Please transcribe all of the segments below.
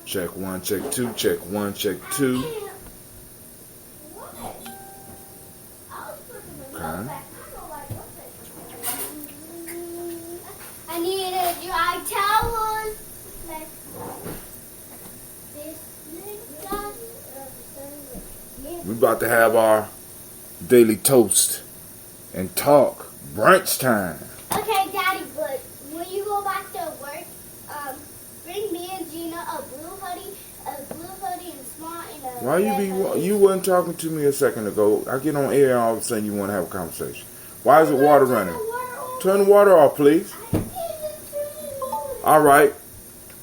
Check one, check two, check one, check two. Okay. I need a dry towel. We about to have our daily toast and talk brunch time. Okay, Daddy, but when you go back to work, bring me and Gina a blue hoodie and small and a Why you wasn't talking to me a second ago? I get on air and all of a sudden you want to have a conversation. Why is the water running? Turn the water off, please. All right.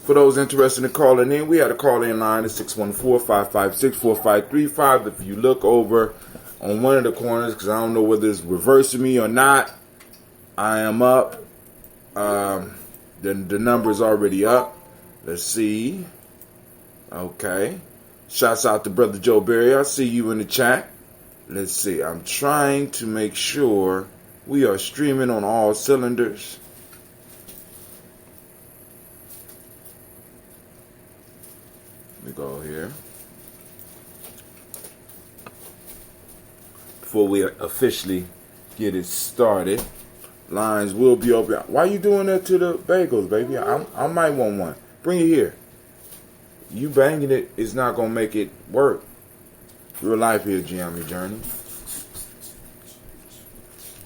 For those interested in calling in, we had a call-in line at 614-556-4535. If you look over on one of the corners, because I don't know whether it's reversing me or not, I am up. The number is already up. Let's see. Okay. Shouts out to Brother Joe Berry. I see you in the chat. Let's see. I'm trying to make sure we are streaming on all cylinders. Let me go here. Before we officially get it started, lines will be open. Why are you doing that to the bagels, baby? I might want one. Bring it here. You banging it is not going to make it work. Real life here, Gye-Nyame Journey.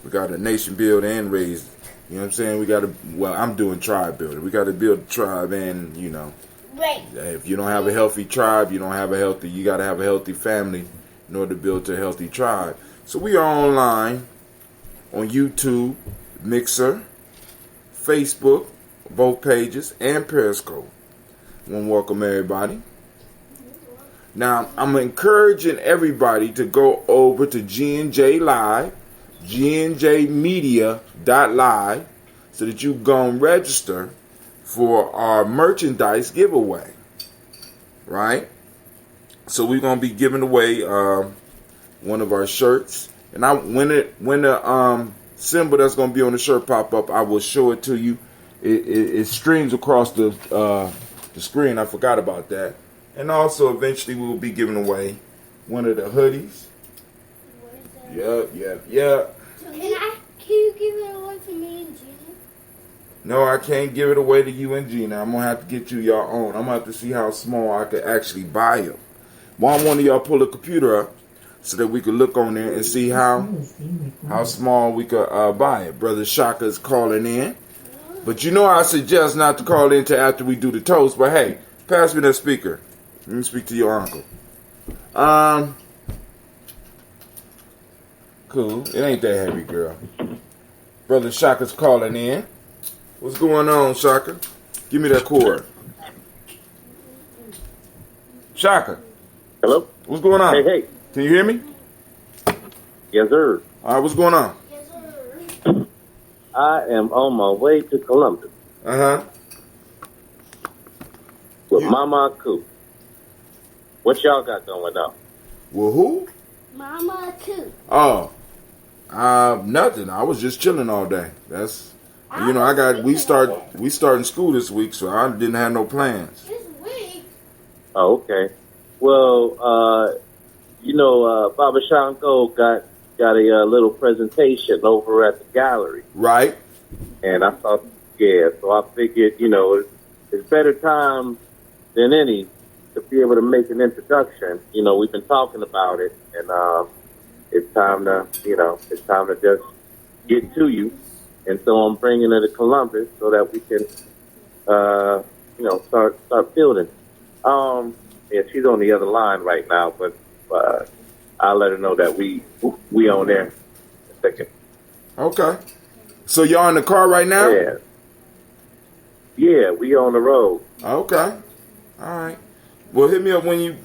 We got a nation build and raise. You know what I'm saying? We got to, well, I'm doing tribe building. We got to build a tribe and, you know. Right. If you don't have a healthy tribe, you got to have a healthy family in order to build a healthy tribe. So we are online on YouTube, Mixer, Facebook, both pages, and Periscope. I want to welcome everybody. Now, I'm encouraging everybody to go over to G&J Live, gnjmedia.live, so that you go and register for our merchandise giveaway, right? So we're gonna be giving away one of our shirts, and when the symbol that's gonna be on the shirt pop up, I will show it to you. It streams across the screen. I forgot about that, and also eventually we will be giving away one of the hoodies. Yep. Can you give it away to me and Gina? No, I can't give it away to you and Gina. I'm going to have to get you your own. I'm going to have to see how small I could actually buy them. Why don't one of y'all pull a computer up so that we could look on there and see how small we could buy it. Brother Shaka's calling in. But you know I suggest not to call in until after we do the toast. But hey, pass me that speaker. Let me speak to your uncle. Cool. It ain't that heavy, girl. Brother Shaka's calling in. What's going on, Shaka? Give me that cord. Shaka. Hello? What's going on? Hey. Can you hear me? Yes, sir. All right, what's going on? Yes, sir. I am on my way to Columbus with Mama Coop. What y'all got going on? Well, who? Mama too. Oh, nothing. I was just chilling all day. That's, you know, we starting school this week, so I didn't have no plans. This week? Oh, okay. Well, Baba Shanko got a little presentation over at the gallery. Right. And I thought, so I figured, it's better time than any to be able to make an introduction. We've been talking about it, and it's time to just get to you. And so I'm bringing her to Columbus so that we can, start building. She's on the other line right now, but I'll let her know that we on there in a second. Okay. So y'all in the car right now? Yeah, we on the road. Okay. All right. Well, hit me up when you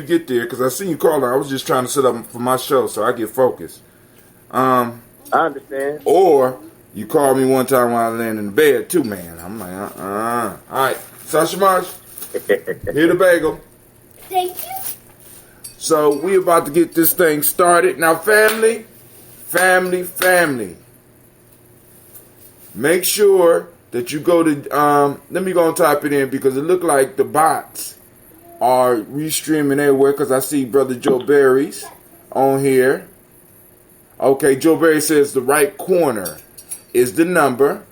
get there, because I seen you calling. I was just trying to set up for my show so I get focused. I understand. Or you called me one time while I was laying in the bed too, man. I'm like, All right. Sasha Marsh, here the bagel. Thank you. So we about to get this thing started. Now, family. Make sure that you go to, let me go and type it in because it look like the bots are restreaming everywhere because I see Brother Joe Berry's on here. Okay, Joe Berry says the right corner is the number.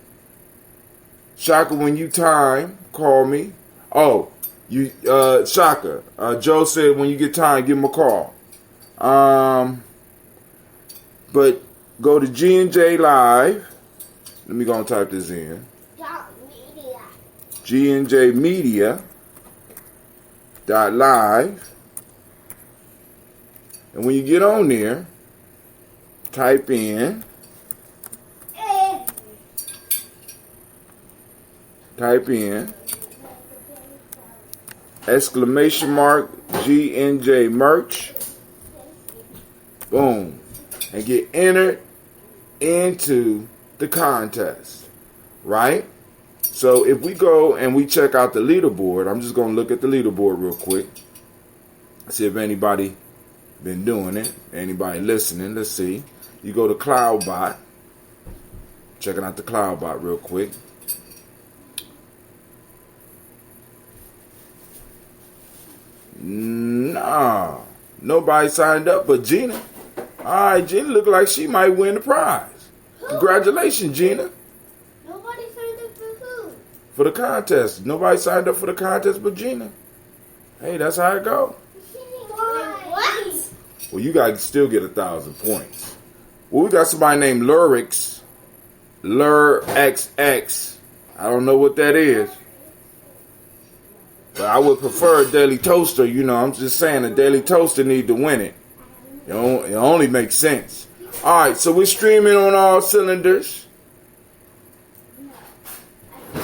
Shaka, when you time, call me. Oh, you, Shaka, Joe said when you get time, give him a call. But go to G&J Live. Let me go and type this in. G&J Media .live. And when you get on there, type in exclamation mark G&J merch. Boom. And get entered into the contest. Right? So if we go and we check out the leaderboard, I'm just going to look at the leaderboard real quick. See if anybody been doing it. Anybody listening. Let's see. You go to CloudBot. Checking out the CloudBot real quick. Nah. Nobody signed up but Gina. Alright, Gina look like she might win the prize. Congratulations, Gina. Nobody signed up for who? For the contest. Nobody signed up for the contest but Gina. Hey, that's how it go. What? Well, you guys still get 1,000 points. Well, we got somebody named Lurix. LurXX. I don't know what that is. But I would prefer a Daily Toaster. You know, I'm just saying a Daily Toaster need to win it. It only makes sense. Alright, so we're streaming on all cylinders.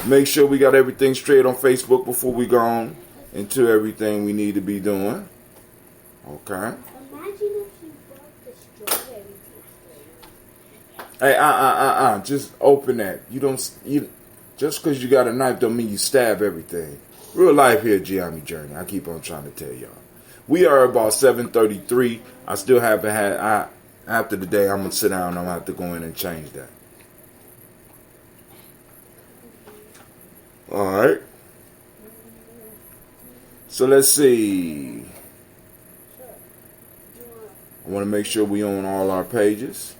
Make sure we got everything straight on Facebook before we go on into everything we need to be doing. Okay. Imagine if you brought the strawberry Hey, just open that. Just because you got a knife don't mean you stab everything. Real life here, Gye-Nyame Journey. I keep on trying to tell y'all. We are about 7:33. I still haven't had. After the day, I'm gonna sit down. I'm gonna have to go in and change that. All right. So let's see. I want to make sure we own all our pages.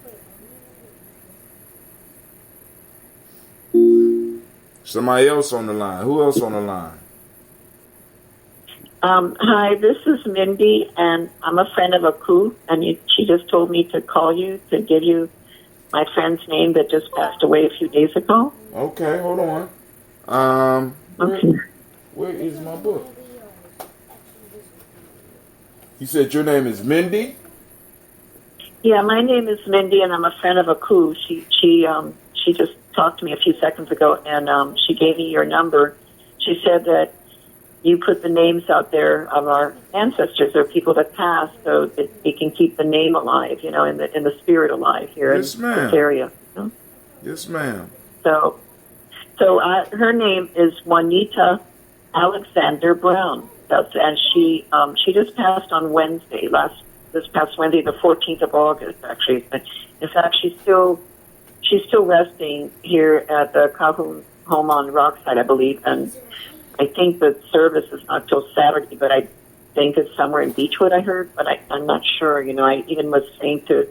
Somebody else on the line. Who else on the line? Hi, this is Mindy, and I'm a friend of Aku, and she just told me to call you to give you my friend's name that just passed away a few days ago. Okay, hold on. Okay. Where is my book? You said your name is Mindy? Yeah, my name is Mindy, and I'm a friend of Aku. She just talked to me a few seconds ago, and she gave me your number. She said that you put the names out there of our ancestors or people that passed, so that we can keep the name alive, you know, in the spirit alive here in this area. You know? Yes, ma'am. So her name is Juanita Alexander Brown. And she just passed on Wednesday, this past Wednesday, the 14th of August, actually. In fact, she's still resting here at the Calhoun home on Rockside, I believe, and I think the service is not till Saturday, but I think it's somewhere in Beechwood, I heard, but I'm not sure. You know, I even was saying to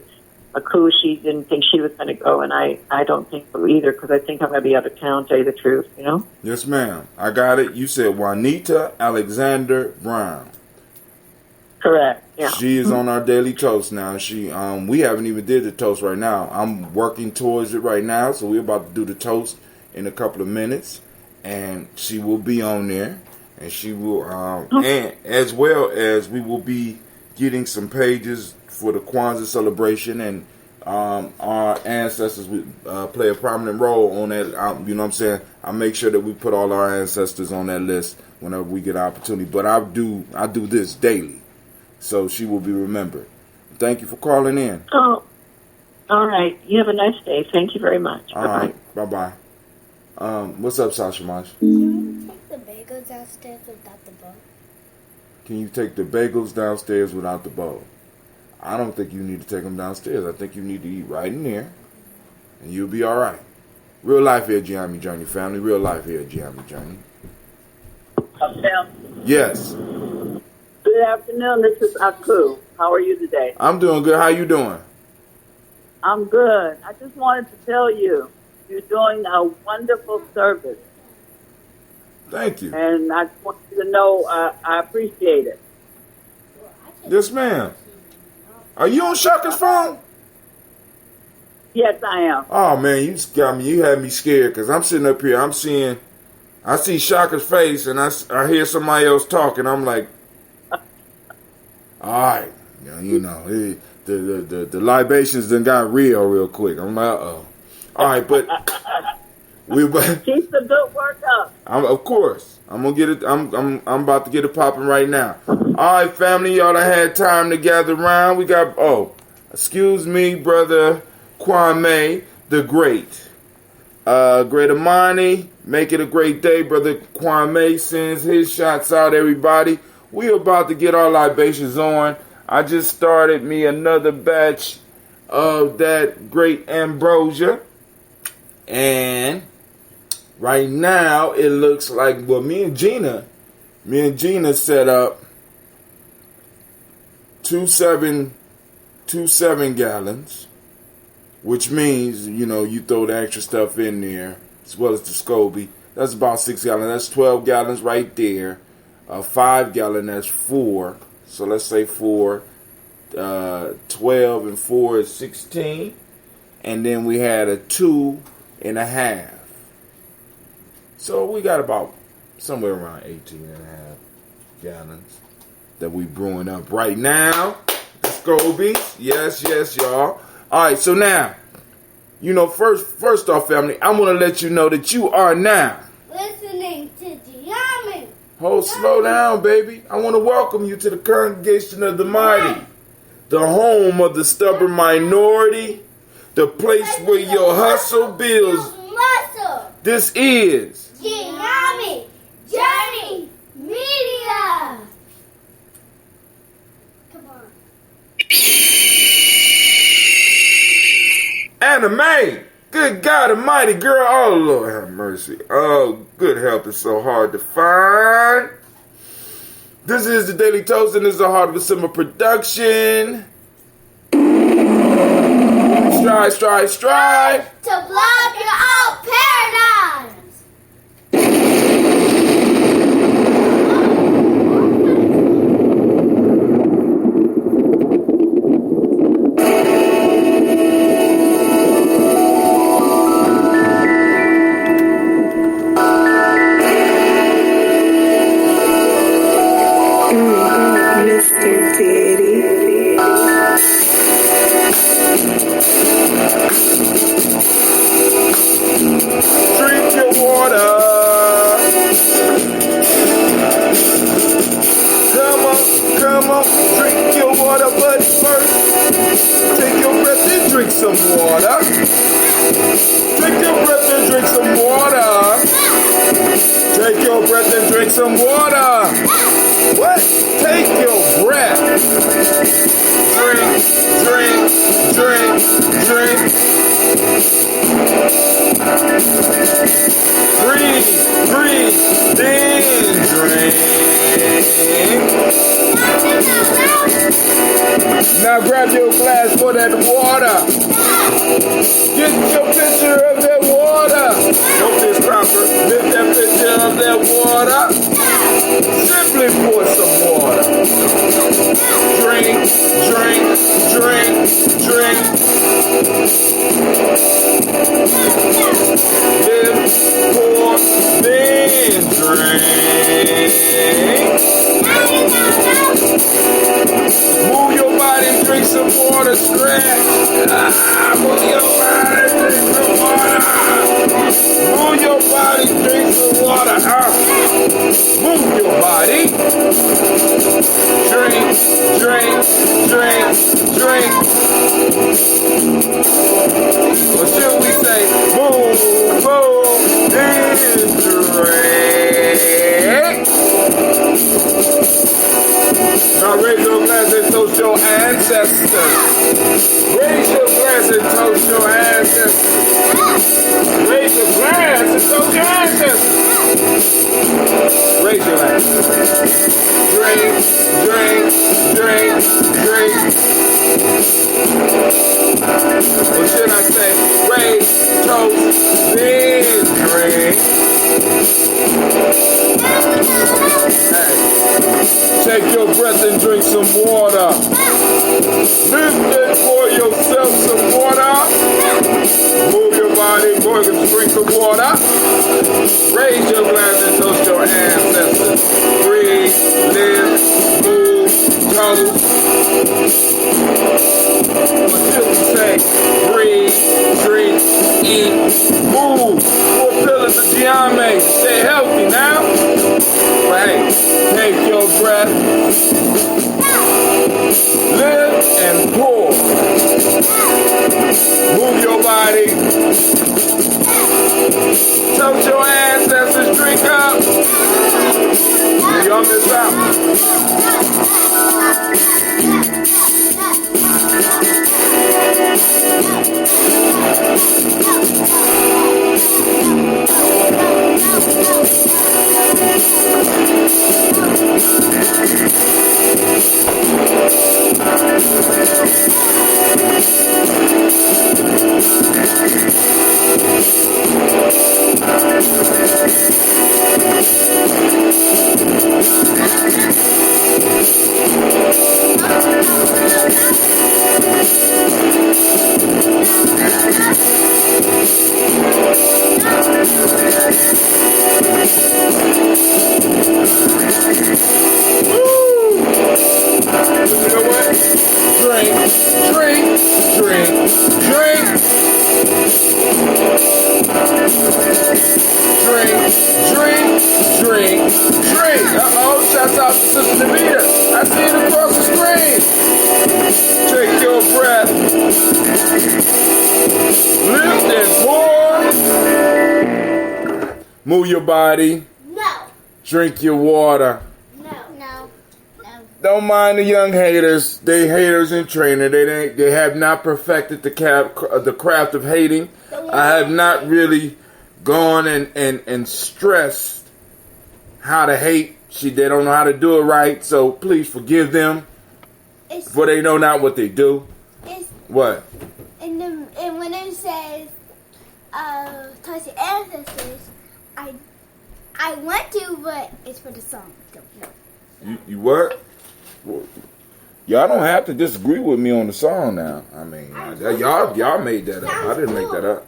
Aku, she didn't think she was going to go, and I don't think so either, because I think I'm going to be out of town, to tell you the truth, you know? Yes, ma'am. I got it. You said Juanita Alexander Brown. Correct, yeah. She is on our daily toast now. We haven't even did the toast right now. I'm working towards it right now, so we're about to do the toast in a couple of minutes. And she will be on there, and she will, and as well as we will be getting some pages for the Kwanzaa celebration, and our ancestors play a prominent role on that. You know what I'm saying? I make sure that we put all our ancestors on that list whenever we get an opportunity. But I do this daily, so she will be remembered. Thank you for calling in. Oh, all right. You have a nice day. Thank you very much. All right. Bye-bye. What's up, Sasha Mosh? Can you take the bagels downstairs without the bowl? Can you take the bagels downstairs without the bowl? I don't think you need to take them downstairs. I think you need to eat right in there, and you'll be all right. Real life here, Gye-Nyame Journey family. Real life here, Gye-Nyame Journey. Yes. Good afternoon. This is Aku. How are you today? I'm doing good. How you doing? I'm good. I just wanted to tell you, you're doing a wonderful service. Thank you. And I just want you to know I appreciate it. Yes, ma'am. Are you on Shaka's phone? Yes, I am. Oh, man, you got me. You had me scared because I'm sitting up here. I see Shaka's face and I hear somebody else talking. I'm like, all right. The libations done got real quick. I'm like, uh-oh. All right, but keep the good work up. Of course, I'm gonna get it. I'm about to get it popping right now. All right, family, y'all done had time to gather around. We got excuse me, brother Kwame the Great, great Imani. Make it a great day, brother Kwame sends his shots out. Everybody, we about to get our libations on. I just started me another batch of that great ambrosia. And right now it looks like, well, me and Gina set up 2 7 gallons, which means, you throw the extra stuff in there as well as the SCOBY. That's about 6 gallons. That's 12 gallons right there. 5 gallon, that's 4. So let's say 4, 12 and 4 is 16. And then we had a 2.5. So we got about somewhere around 18.5 gallons that we brewing up right now. The SCOBY. Yes, y'all. All right, so now, first off, family, I want to let you know that you are now listening to Gye-Nyame. Slow down, baby. I want to welcome you to the congregation of the mighty, the home of the stubborn minority, the place where your hustle builds muscle. This is Gye-Nyame Journey Media. Come on. Anime. Good God Almighty, girl. Oh, Lord have mercy. Oh, good help is so hard to find. This is the Daily Toast, and this is the Heart of a Simmer production. Strive. To block your old paradigms. Mr. Diddy. Drink your water. Come on, drink your water, but first, take your breath and drink some water. Take your breath and drink some water. Take your breath and drink some water. What? Take your breath. Drink. Breathe, then drink. Now grab your glass for that water. Get your picture of that water. Hope this proper. Get that picture of that water. Simply pour some water. Drink. Live, pour, then drink. Move your body, drink some water, scratch. Move your body, drink some water. Move your body, drink some water. Move your body. Drink. Or should we say, move, and drink. Now raise your glass and toast your ancestors. Raise your glass and toast your ancestors. Raise Drink, drink, drink, drink. Or should I say, raise, toast, then drink. Hey, take your breath and drink some water. Lift it for yourself some water. Move your body, boy, and drink some water. Raise your glass and toast your ancestors. Breathe, live, move, toast. What should we say? Breathe, drink, eat, move. 4 pillars of Gye-Nyame. Stay healthy now. But hey, take your breath. Live and pour. Move your body. Toast your ancestors. Drink up. Y'all miss out. Shouts out to Sister Davida. I see it across the screen. Take your breath. Lift and pour. Move your body. No. Drink your water. No. Don't mind the young haters. They haters in training. They have not perfected the craft of hating. I have not really gone and stressed how to hate. They don't know how to do it right. So please forgive them, for they know not what they do. What? And when it says toast your ancestors, I want to, but it's for the song. Don't know. You what? Well, y'all don't have to disagree with me on the song now. I mean, y'all made that up. I didn't make that up.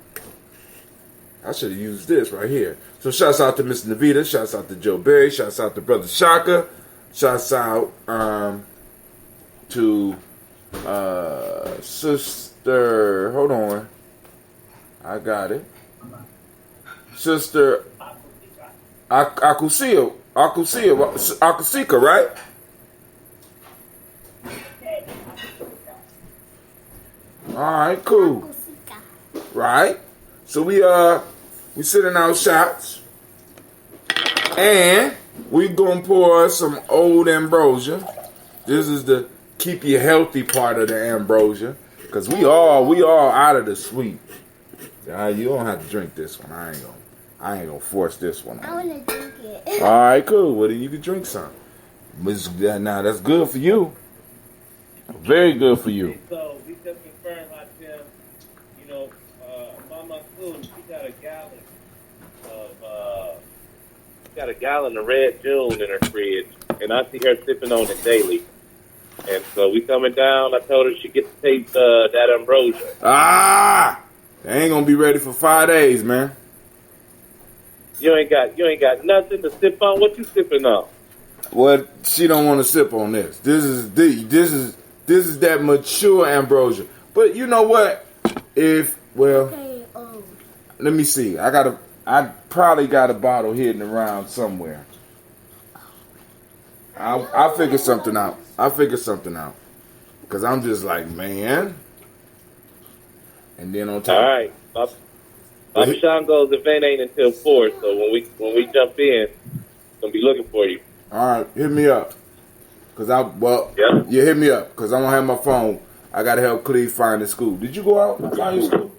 I should have used this right here. So shouts out to Miss Navita. Shouts out to Joe Berry. Shouts out to Brother Shaka. Shouts out to Sister. Hold on. I got it. Sister Akusika, right? All right, cool. Right. So we sitting out shots, and we gonna pour some old ambrosia. This is the keep you healthy part of the ambrosia, cause we all out of the sweet. You don't have to drink this one. I ain't gonna force this one on. I wanna drink it. All right, cool. Well, then you can drink some. Now that's good for you. Very good for you. So we just confirmed how Tim, Mama Food, she got a gallon of Red June in her fridge, and I see her sipping on it daily. And so we coming down. I told her she get to taste that ambrosia. They ain't gonna be ready for 5 days, man. You ain't got nothing to sip on. What you sipping on? Well, she don't want to sip on this. This is that mature ambrosia. But you know what? Let me see. I probably got a bottle hidden around somewhere. I'll figure something out. Cause I'm just like, man. And then on top. All right. Bobby Sean goes, the event ain't until 4, so when we jump in, gonna be looking for you. All right, hit me up. Hit me up, because I don't have my phone. I got to help Cleve find his school. Did you go out and find your school?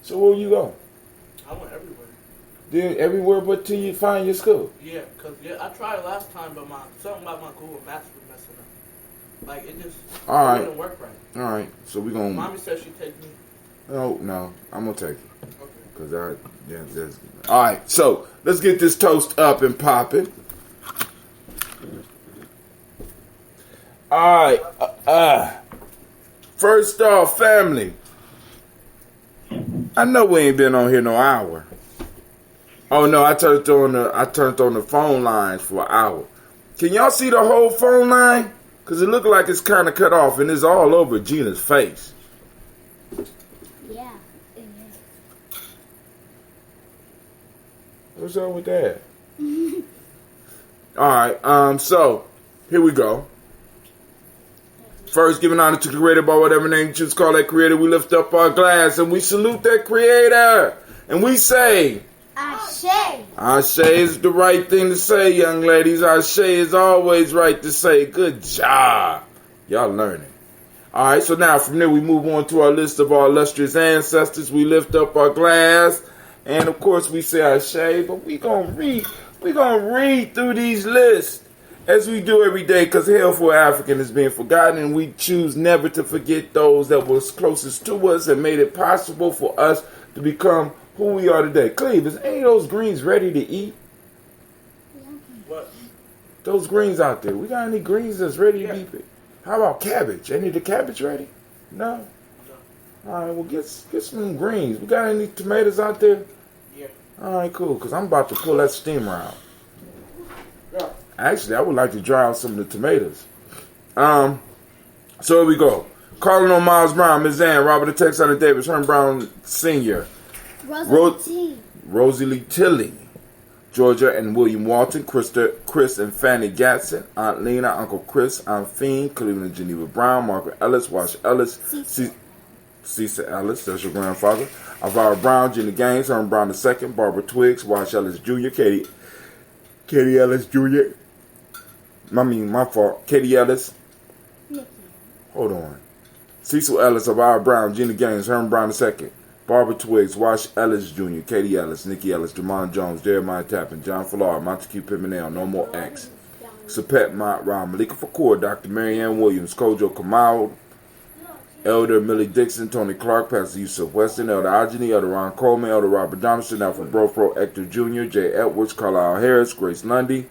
So where you go? I went everywhere. Then everywhere but till you find your school. Yeah, cause I tried last time, but something about my Google Maps was messing up. Like it just wouldn't work right. All right, so we gonna. Mommy said she'd take me. No, I'm gonna take it. Okay. Cause all right. So let's get this toast up and popping. All right. First off, family. I know we ain't been on here no hour. Oh no, I turned on the phone lines for an hour. Can y'all see the whole phone line? Cause it looked like it's kind of cut off and it's all over Gina's face. Yeah. What's up with that? All right. So here we go. First, giving honor to the creator by whatever name you choose to call that creator. We lift up our glass and we salute that creator. And we say, Ashe. Ashe is the right thing to say, young ladies. Ashe is always right to say. Good job. Y'all learning. All right, so now from there we move on to our list of our illustrious ancestors. We lift up our glass. And of course we say Ashe, but we gonna read through these lists. As we do every day, because hell for African is being forgotten, and we choose never to forget those that was closest to us and made it possible for us to become who we are today. Cleve, is any of those greens ready to eat? What? Those greens out there. We got any greens that's ready to eat? How about cabbage? Any of the cabbage ready? No? All right, well, get some greens. We got any tomatoes out there? Yeah. All right, cool, because I'm about to pull that steamer out. Yeah. Actually, I would like to dry out some of the tomatoes. So here we go. Calling on Miles Brown, Ms. Ann, Robert the Texana Davis, Herman Brown Sr., Rosie Lee Tilley, Georgia and William Walton, Chris and Fanny Gatson, Aunt Lena, Uncle Chris, Aunt Fiend, Cleveland and Geneva Brown, Margaret Ellis, Wash Ellis, Cecil Ellis, that's your grandfather, Alvara Brown, Jenny Gaines, Herman Brown II, Barbara Twiggs, Wash Ellis Jr., Katie Ellis Jr., my fault. Katie Ellis. Hold on. Cecil Ellis, Alvara Brown, Jenny Gaines, Herman Brown II, Barbara Twiggs, Wash Ellis Jr., Katie Ellis, Nikki Ellis, Jamon Jones, Jeremiah Tappan, John Fallar, Montague Pimenel, No More X, Sapet Mott Ram, Malika Fakour, Dr. Marianne Williams, Kojo Kamal, Elder Millie Dixon, Tony Clark, Pastor Yusuf Weston, Elder Ajani, Elder Ron Coleman, Elder Robert Donaldson, Alfred Brofro, Hector Jr., Jay Edwards, Carlisle Harris, Grace Lundy,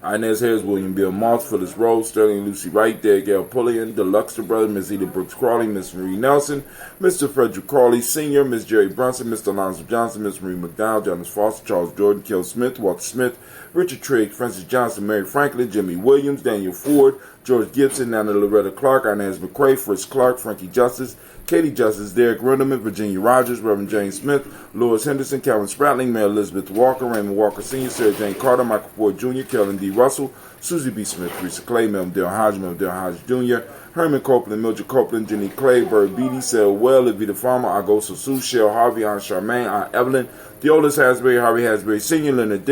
Inez Harris, William Bill Moss, Phyllis Rose, Sterling Lucy Wright, Derek L. Pullian, the Luxor Brothers, Miss Edith Brooks Crawley, Miss Marie Nelson, Mr. Frederick Crawley Sr., Miss Jerry Brunson, Mr. Alonzo Johnson, Miss Marie McDowell, Jonas Foster, Charles Jordan, Kel Smith, Walter Smith, Richard Trigg, Francis Johnson, Mary Franklin, Jimmy Williams, Daniel Ford, George Gibson, Nana Loretta Clark, Inez McCrae, Fritz Clark, Frankie Justice, Katie Justice, Derek Renderman, Virginia Rogers, Reverend James Smith, Louis Henderson, Calvin Spratling, Mayor Elizabeth Walker, Raymond Walker Sr., Sarah Jane Carter, Michael Ford Jr., Kellen D. Russell, Susie B. Smith, Teresa Clay, Melvin Hodge Jr., Herman Copeland, Mildred Copeland, Jenny Clay, Bird Beatty, Sel Well, Evita Farmer, Agosto Sue, Shell Harvey, Aunt Charmaine, Aunt Evelyn, Theolis Hasbury, Harvey Hasbury Sr., Leonard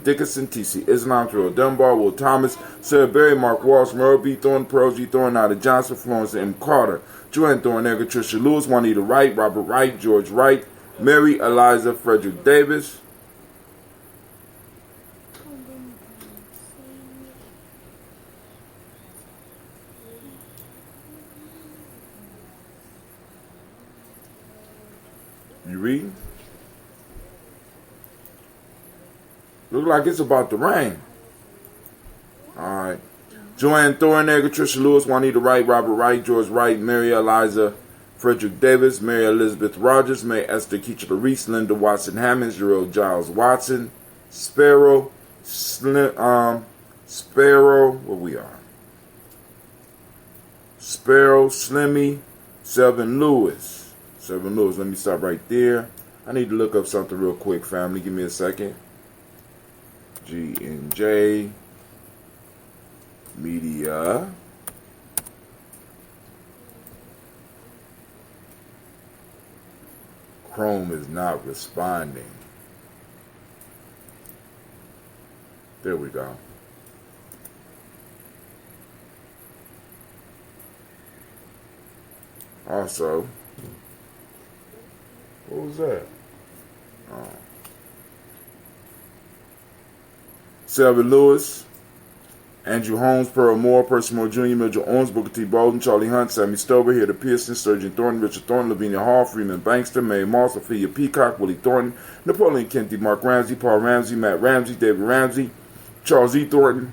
Dickinson, T.C. Islam, Terrell Dunbar, Will Thomas, Sarah Berry, Mark Walsh, Merle B. Thorne, Pearl G. Thorne, Nada Johnson, Florence M. Carter, Joanne Thornegger, Tricia Lewis, Juanita Wright, Robert Wright, George Wright, Mary Eliza Frederick Davis. You reading? Look like it's about to rain. Alright. Joanne Thornegger, Tricia Lewis, Juanita Wright, Robert Wright, George Wright, Mary Eliza Frederick Davis, Mary Elizabeth Rogers, May Esther Keachler Reese, Linda Watson Hammonds, Gerald Giles Watson, Sparrow, where we are? Sparrow, Slimmy, Selvin Lewis. Let me stop right there. I need to look up something real quick, family. Give me a second. G&J Media. Chrome is not responding. There we go. Also, what was that? Oh. Selvin Lewis, Andrew Holmes, Pearl Moore, Percy Moore Jr., Mitchell Owens, Booker T. Bolden, Charlie Hunt, Sammy Stover, Hilda Pearson, Sturgeon Thornton, Richard Thornton, Lavinia Hall, Freeman Bankster, Mae Moss, Ophelia Peacock, Willie Thornton, Napoleon Kennedy, Mark Ramsey, Paul Ramsey, Matt Ramsey, David Ramsey, Charles E. Thornton,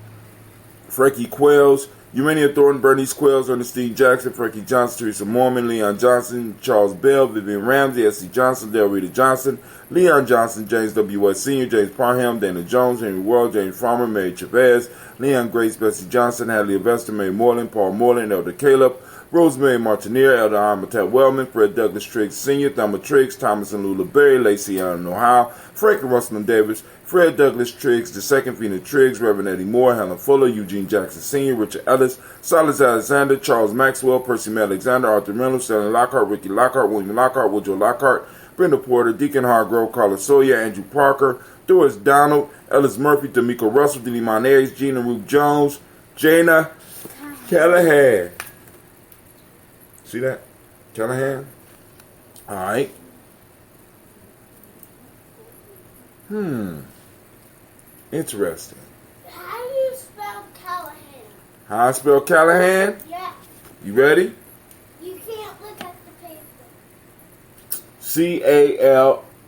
Frankie Quells, Urania Thornton, Bernice Quells, Ernestine Jackson, Frankie Johnson, Teresa Mormon, Leon Johnson, Charles Bell, Vivian Ramsey, S.C. Johnson, Del Rita Johnson, Leon Johnson, James W. West Sr., James Parham, Dana Jones, Henry World, James Farmer, Mary Chavez, Leon Grace, Bessie Johnson, Hadley Avesta, Mary Moreland, Paul Moreland, Elder Caleb, Rosemary Martineer, Elder Amatet Wellman, Fred Douglas Triggs Sr., Thelma Triggs, Thomas and Lula Berry, Lacey Allen Ohio, Frank and Russell Davis, Fred Douglas Triggs, II Vina Triggs, Reverend Eddie Moore, Helen Fuller, Eugene Jackson Sr., Richard Ellis, Silas Alexander, Charles Maxwell, Percy May Alexander, Arthur Reynolds, Stanley Lockhart, Ricky Lockhart, William Lockhart, Woodrow Lockhart, Brenda Porter, Deacon Hargrove, Carla Sawyer, Andrew Parker, Doris Donald, Ellis Murphy, D'Amico Russell, Denny Monares, Gina Ruth Jones, Jana Callahan. See that? Callahan? All right. Interesting. How do you spell Callahan? How I spell Callahan? Yeah. You ready? You can't look at the paper.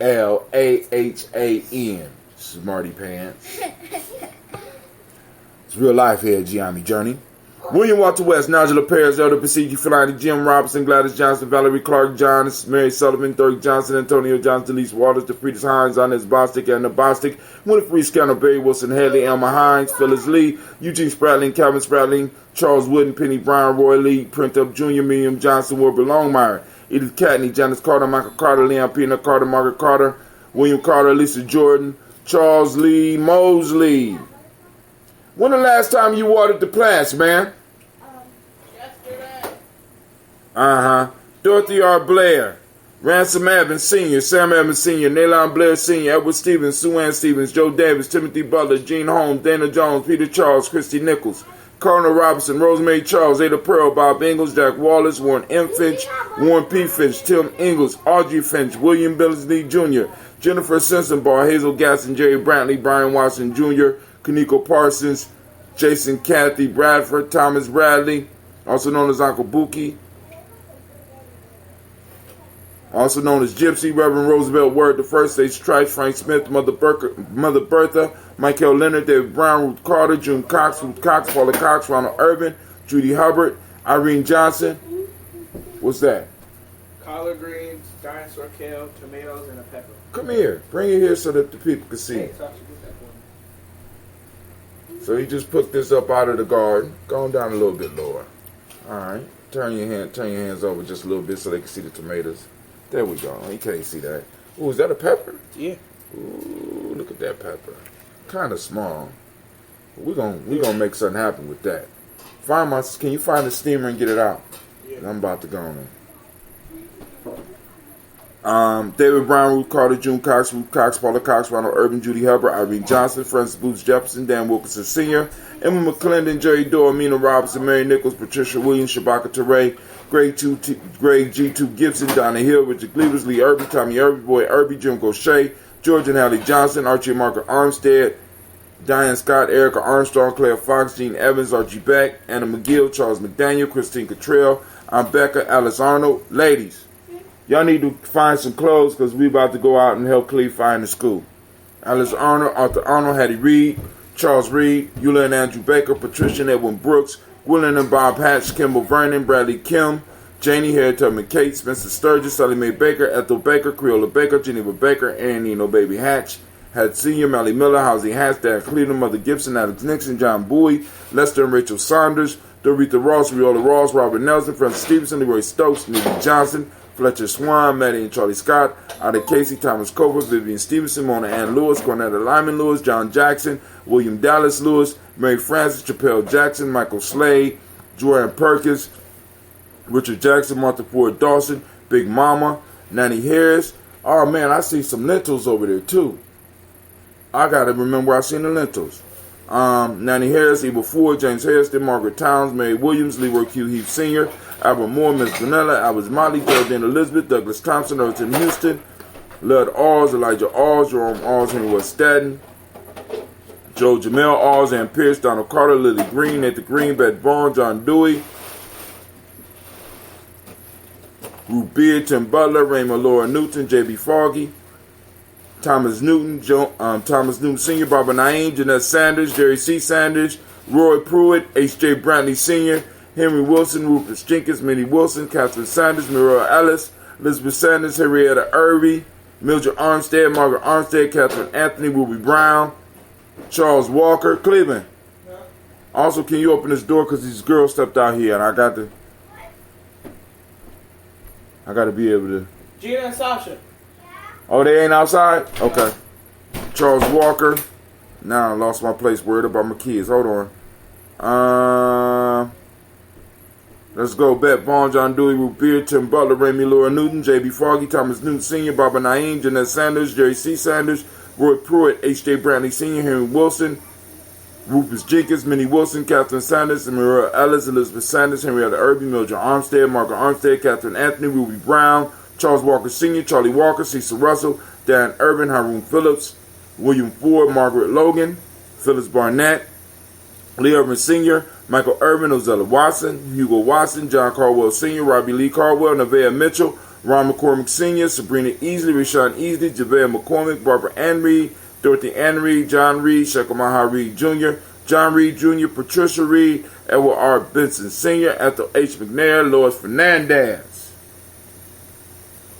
Callahan. Smarty pants. It's real life here at Gye-Nyame Journey. William Walter West, Nigel Perez, Elder Pasigi Filani, Jim Robinson, Gladys Johnson, Valerie Clark, John, Mary Sullivan, Dirk Johnson, Antonio Johnson, Delise Waters, DeFritas Hines, Inez Bostic, Anna Bostic, Winifred Scanner, Barry Wilson, Haley, Elma Hines, Phyllis Lee, Eugene Spratling, Calvin Spratling, Charles Wooden, Penny Brown, Roy Lee, Print Up Jr., Miriam Johnson, Wilbur Longmire, Edith Catney, Janice Carter, Michael Carter, Leon Pina Carter, Margaret Carter, William Carter, Lisa Jordan, Charles Lee Mosley. When the last time you watered the plants, man? Yesterday. Dorothy R. Blair, Ransom Evans Sr., Sam Evans Sr., Naylon Blair Sr., Edward Stevens, Sue Ann Stevens, Joe Davis, Timothy Butler, Gene Holmes, Dana Jones, Peter Charles, Christy Nichols, Cardinal Robinson, Rosemary Charles, Ada Pearl, Bob Ingalls, Jack Wallace, Warren M. Finch, Warren P. Finch, Tim Ingalls, Audrey Finch, William Billingsley Jr., Jennifer Sensenbar, Hazel Gasson, Jerry Brantley, Brian Watson Jr., Kaniko Parsons, Jason Cathy Bradford, Thomas Bradley, also known as Uncle Buki, also known as Gypsy, Reverend Roosevelt Word, the First State Strife, Frank Smith, Mother Bertha, Michael Leonard, David Brown, Ruth Carter, June Cox, Ruth Cox, Paula Cox, Ronald Irvin, Judy Hubbard, Irene Johnson. What's that? Collard greens, dinosaur kale, tomatoes, and a pepper. Come here. Bring it here so that the people can see. Hey, Sasha, get that for me. So he just put this up out of the garden. Go on down a little bit lower. All right. Turn your hands over just a little bit so they can see the tomatoes. There we go. You can't see that. Ooh, is that a pepper? Yeah. Ooh, look at that pepper. Kind of small. We're gonna make something happen with that. Can you find the steamer and get it out? Yeah. I'm about to go on it. David Brown, Ruth Carter, June Cox, Ruth Cox, Paula Cox, Ronald Urban, Judy Hubbard, Irene Johnson, Francis Booth Jefferson, Dan Wilkinson Sr., Emma McClendon, Jerry Dorr, Mina Robinson, Mary Nichols, Patricia Williams, Shabaka Teray, Greg G2 Gibson, Donna Hill, Richard Cleavers, Lee Irby, Tommy Irby, Boy Irby, Jim Gaucher, George and Hallie Johnson, Archie Margaret Armstead, Diane Scott, Erica Armstrong, Claire Fox, Gene Evans, Archie Beck, Anna McGill, Charles McDaniel, Christine Cottrell, I'm Becca, Alice Arnold. Ladies, y'all need to find some clothes because we about to go out and help Cleve find the school. Alice Arnold, Arthur Arnold, Hattie Reed, Charles Reed, Eula and Andrew Baker, Patricia and Edwin Brooks, William and Bob Hatch, Kimball Vernon, Bradley Kim, Janie Harriet Tubman Kate, Spencer Sturgis, Sally Mae Baker, Ethel Baker, Creola Baker, Geneva Baker, Aaron Nino Baby Hatch, Had Senior, Mally Miller, Housie Hatch, Dan Cleveland, Mother Gibson, Alex Nixon, John Bowie, Lester and Rachel Saunders, Dorita Ross, Riola Ross, Robert Nelson, Francis Stevenson, Leroy Stokes, Nikki Johnson, Fletcher Swan, Maddie and Charlie Scott, Ada Casey, Thomas Cover, Vivian Stevenson, Mona Ann Lewis, Cornetta Lyman Lewis, John Jackson, William Dallas Lewis, Mary Francis, Chappelle Jackson, Michael Slade, Joanne Perkins, Richard Jackson, Martha Ford Dawson, Big Mama, Nanny Harris. Oh man, I see some lentils over there too. I gotta remember where I seen the lentils. Nanny Harris, Eva Ford, James Harrison, Margaret Towns, Mary Williams, Leroy Q. Heath Sr., Albert Moore, Miss Vanilla, Albert Motley, Geraldine Elizabeth, Douglas Thompson, Everton Houston, Lud Alls, Elijah Alls, Jerome Alls, Henry West Staten, Joe Jamel, Alls, and Pierce, Donald Carter, Lily Green, Nathan Green, Beth Vaughn, John Dewey, Ruth Beard, Tim Butler, Raymond Laura Newton, J.B. Foggy, Thomas Newton, Thomas Newton Sr., Barbara Naeem, Jeanette Sanders, Jerry C. Sanders, Roy Pruitt, H.J. Brantley Sr., Henry Wilson, Rufus Jenkins, Minnie Wilson, Catherine Sanders, Muriel Ellis, Elizabeth Sanders, Henrietta Irby, Mildred Armstead, Margaret Armstead, Catherine Anthony, Ruby Brown, Charles Walker, Cleveland. Also, can you open this door because these girls stepped out here and I got to be able to. Gina and Sasha. Oh, they ain't outside? Okay. Charles Walker. Now I lost my place. Worried about my kids. Hold on. Let's go. Beth Vaughn, John Dewey, Ruth Beard, Tim Butler, Raymond Laura Newton, J.B. Foggy, Thomas Newton Sr., Barbara Naeem, Jeanette Sanders, Jerry C. Sanders, Roy Pruitt, H.J. Brantley Sr., Henry Wilson, Rufus Jenkins, Minnie Wilson, Catherine Sanders, Muriel Ellis, Elizabeth Sanders, Henrietta Irby, Mildred Armstead, Margaret Armstead, Catherine Anthony, Ruby Brown, Charles Walker Sr., Charlie Walker, Cecil Russell, Darren Urban, Haroon Phillips, William Ford, Margaret Logan, Phyllis Barnett, Lee Urban Sr., Michael Urban, Ozella Watson, Hugo Watson, John Caldwell Sr., Robbie Lee Caldwell, Nevaeh Mitchell, Ron McCormick Sr., Sabrina Easley, Rashawn Easley, Javale McCormick, Barbara Ann Reed, Dorothy Ann Reed, John Reed, Shekamaha Reed Jr., John Reed Jr., Patricia Reed, Edward R. Benson Sr., Ethel H. McNair, Lois Fernandez,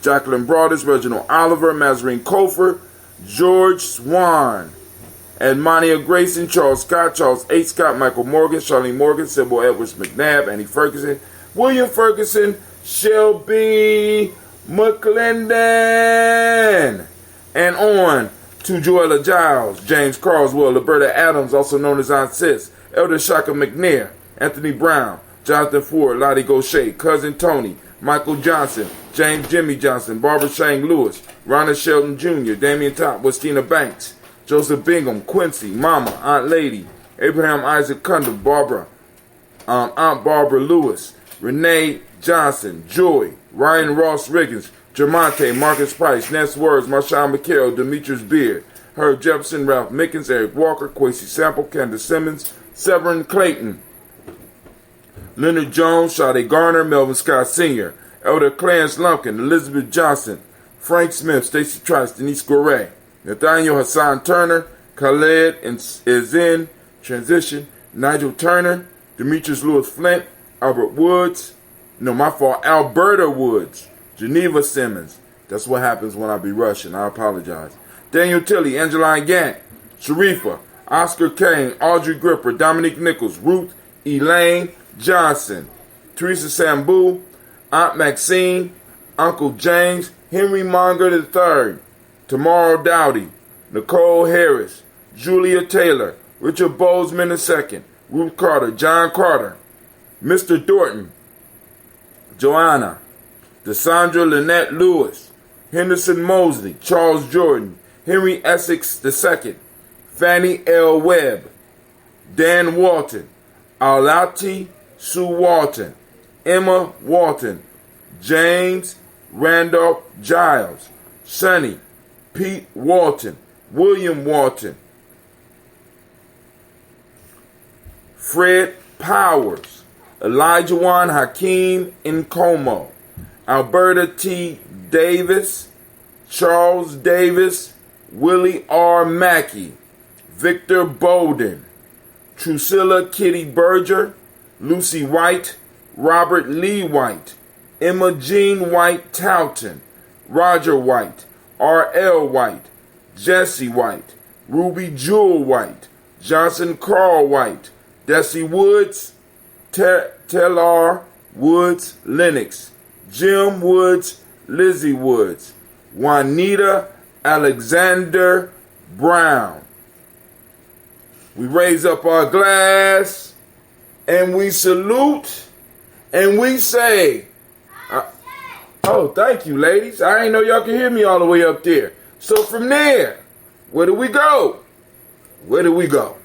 Jacqueline Broadus, Reginald Oliver, Mazarine Cofer, George Swan, Edmonia Grayson, Charles Scott, Charles H. Scott, Michael Morgan, Charlene Morgan, Sybil Edwards McNabb, Annie Ferguson, William Ferguson, Shelby McClendon, and on to Joella Giles, James Carswell, Liberta Adams, also known as Aunt Sis, Elder Shaka McNair, Anthony Brown, Jonathan Ford, Lottie Gaucher, Cousin Tony, Michael Johnson, James Jimmy Johnson, Barbara Shang Lewis, Ronald Shelton Jr., Damian Top, Westina Banks, Joseph Bingham, Quincy, Mama, Aunt Lady, Abraham Isaac Cundall, Barbara, Aunt Barbara Lewis, Renee Johnson, Joy, Ryan Ross Riggins, Jermonte, Marcus Price, Ness Words, Marshawn McHale, Demetrius Beard, Herb Jefferson, Ralph Mickens, Eric Walker, Quincy Sample, Candace Simmons, Severin Clayton, Leonard Jones, Sade Garner, Melvin Scott Sr., Elder Clarence Lumpkin, Elizabeth Johnson, Frank Smith, Stacey Trice, Denise Goray, Nathaniel Hassan Turner, Khaled is in transition, Nigel Turner, Demetrius Lewis Flint, Alberta Woods, Geneva Simmons. That's what happens when I be rushing. I apologize. Daniel Tilley, Angeline Gant, Sharifa, Oscar Kane, Audrey Gripper, Dominique Nichols, Ruth Elaine Johnson, Teresa Sambu, Aunt Maxine, Uncle James, Henry Monger III, Tamara Dowdy, Nicole Harris, Julia Taylor, Richard Bozeman II, Ruth Carter, John Carter, Mr. Dorton, Joanna, Desandra Lynette Lewis, Henderson Mosley, Charles Jordan, Henry Essex II, Fannie L. Webb, Dan Walton, Alati Sue Walton, Emma Walton, James Randolph Giles, Sonny Pete Walton, William Walton, Fred Powers, Elijah Juan Hakeem Nkomo, Alberta T. Davis, Charles Davis, Willie R. Mackey, Victor Bowden, Drusilla Kitty Berger, Lucy White, Robert Lee White, Emma Jean White Towton, Roger White, R.L. White, Jesse White, Ruby Jewel White, Johnson Carl White, Desi Woods, Tellar Woods Lennox, Jim Woods, Lizzie Woods, Juanita Alexander Brown. We raise up our glass and we salute and we say, oh, thank you, ladies. I didn't know y'all could hear me all the way up there. So from there, where do we go? Where do we go?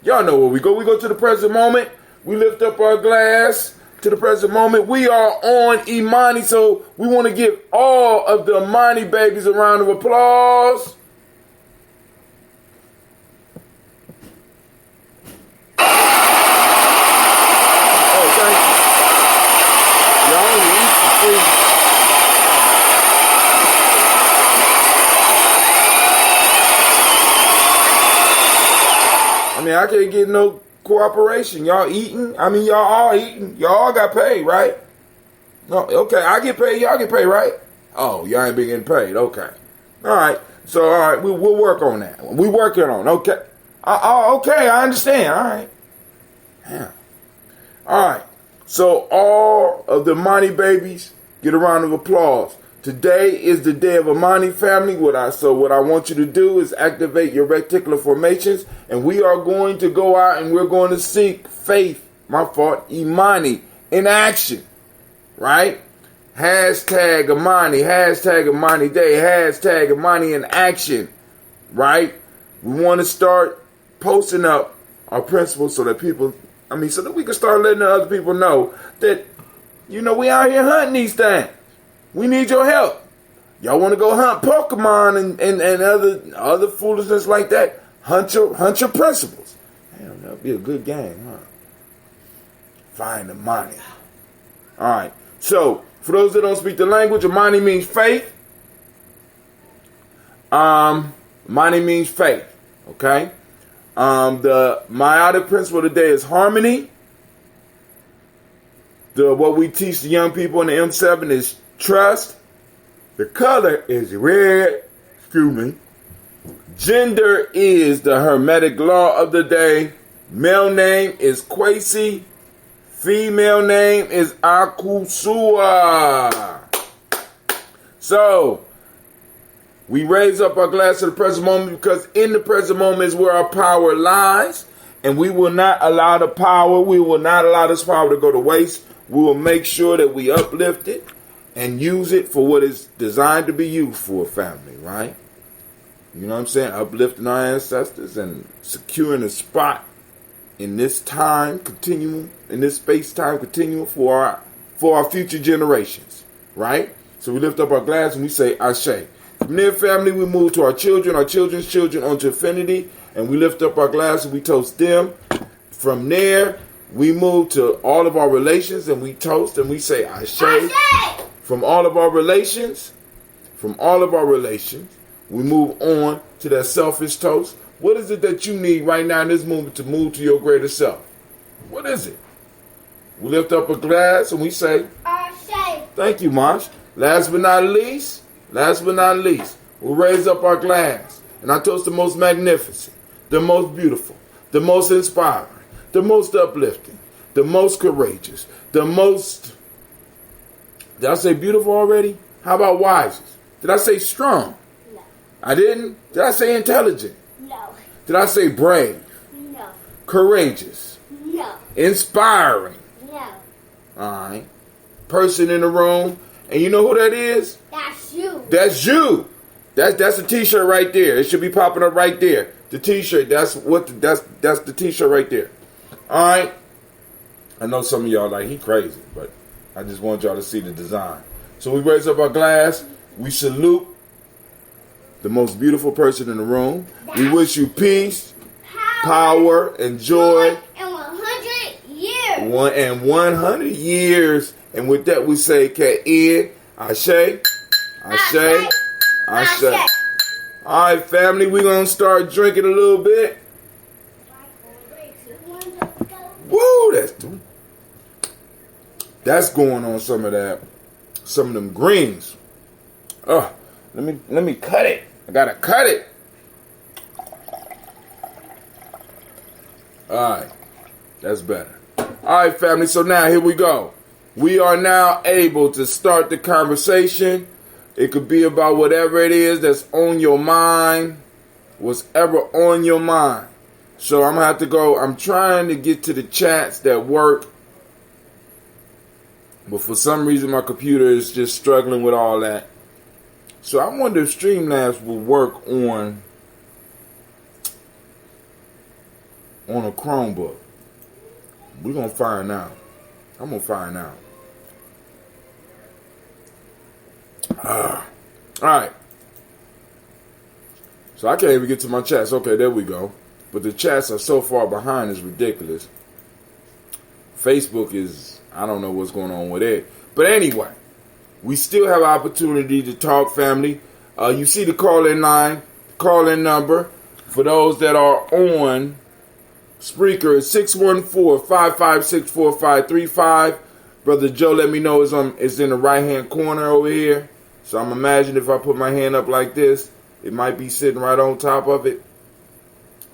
Y'all know where we go. We go to the present moment. We lift up our glass to the present moment. We are on Imani, so we want to give all of the Imani babies a round of applause. man, I can't get no cooperation. Y'all eating? I mean, y'all all eating. Y'all all got paid, right? No, okay, I get paid. Y'all get paid, right? Oh, y'all ain't been getting paid. Okay. All right. So, all right, we'll work on that. We working on it. Okay. Okay, I understand. All right. Yeah. All right. So, all of the Imani babies, get a round of applause. Today is the day of Imani family. What I want you to do is activate your reticular formations, and we are going to go out and we're going to seek faith. Imani in action, right? Hashtag Imani Day, hashtag Imani in action, right? We want to start posting up our principles so that so that we can start letting other people know that, we out here hunting these things. We need your help. Y'all want to go hunt Pokemon and other foolishness like that? Hunt your principles. Damn, that'd be a good game, huh? Find Imani. All right. So, for those that don't speak the language, Imani means faith. Imani means faith. Okay. The meiotic principle today is harmony. What we teach the young people in the M7 is trust. The color is red. Excuse me. Gender is the Hermetic law of the day. Male name is Kwesi. Female name is Akusua. So, we raise up our glass to the present moment because in the present moment is where our power lies. And we will not allow this power to go to waste. We will make sure that we uplift it and use it for what it's designed to be used for, family, right? You know what I'm saying? Uplifting our ancestors and securing a spot in this time continuum, in this space-time continuum for our future generations, right? So we lift up our glass and we say, Ashe. From there, family, we move to our children's children onto infinity, and we lift up our glass and we toast them. From there, we move to all of our relations and we toast and we say, Ashe. From all of our relations, we move on to that selfish toast. What is it that you need right now in this moment to move to your greater self? What is it? We lift up a glass and we say, thank you, Marsh. Last but not least, we'll raise up our glass. And I toast the most magnificent, the most beautiful, the most inspiring, the most uplifting, the most courageous, the most... Did I say beautiful already? How about wisest? Did I say strong? No. I didn't? Did I say intelligent? No. Did I say brave? No. Courageous? No. Inspiring? No. Alright. Person in the room. And you know who that is? That's you. That's you. That's the t-shirt right there. It should be popping up right there. The t-shirt. That's the t-shirt right there. Alright. I know some of y'all like, he crazy, but I just want y'all to see the design. So we raise up our glass. We salute the most beautiful person in the room. We wish you peace, power, and joy. And 100 years. 100 years. And with that, we say, Ka'ed, Ashe, Ashe, Ashe. All right, family, we're going to start drinking a little bit. Woo, that's going on some of them greens. Let me cut it. I gotta cut it. All right, that's better. All right, family. So now here we go. We are now able to start the conversation. It could be about whatever it is that's on your mind, what's ever on your mind. So I'm gonna have to go. I'm trying to get to the chats that work. But for some reason, my computer is just struggling with all that. So I wonder if Streamlabs will work on a Chromebook. We're going to find out. I'm going to find out. All right. So I can't even get to my chats. Okay, there we go. But the chats are so far behind, it's ridiculous. Facebook is... I don't know what's going on with it. But anyway, we still have opportunity to talk, family. You see the call-in line, call-in number. For those that are on Spreaker is 614-556-4535. Brother Joe, let me know it's in the right-hand corner over here. So I'm imagining if I put my hand up like this, it might be sitting right on top of it.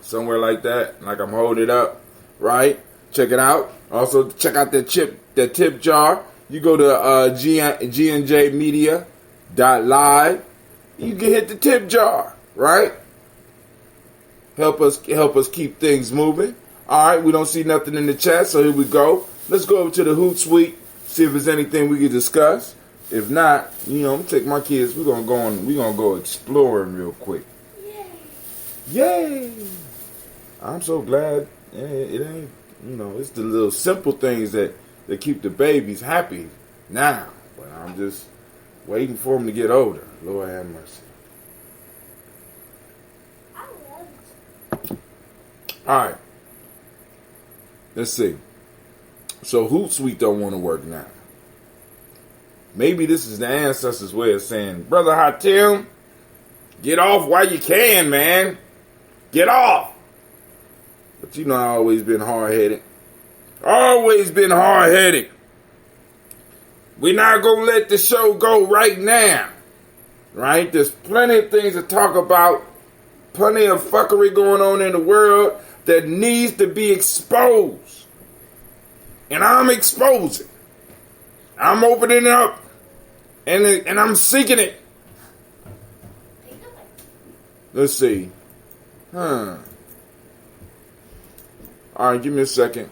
Somewhere like that, like I'm holding it up, right? Check it out. Also, check out that tip jar. You go to GNJmedia.live. You can hit the tip jar, right? Help us keep things moving. All right, we don't see nothing in the chat, so here we go. Let's go over to the Hootsuite, see if there's anything we can discuss. If not, I'm gonna take my kids. We're gonna go exploring real quick. Yay! I'm so glad it ain't. It's the little simple things that keep the babies happy now. But I'm just waiting for them to get older. Lord have mercy. All right. Let's see. So Hootsuite don't want to work now. Maybe this is the ancestors' way of saying, Brother Hatim, get off while you can, man. Get off. But I've always been hard-headed. Always been hard-headed. We're not going to let the show go right now. Right? There's plenty of things to talk about. Plenty of fuckery going on in the world that needs to be exposed. And I'm exposing. I'm opening it up. And I'm seeking it. Let's see. All right, give me a second.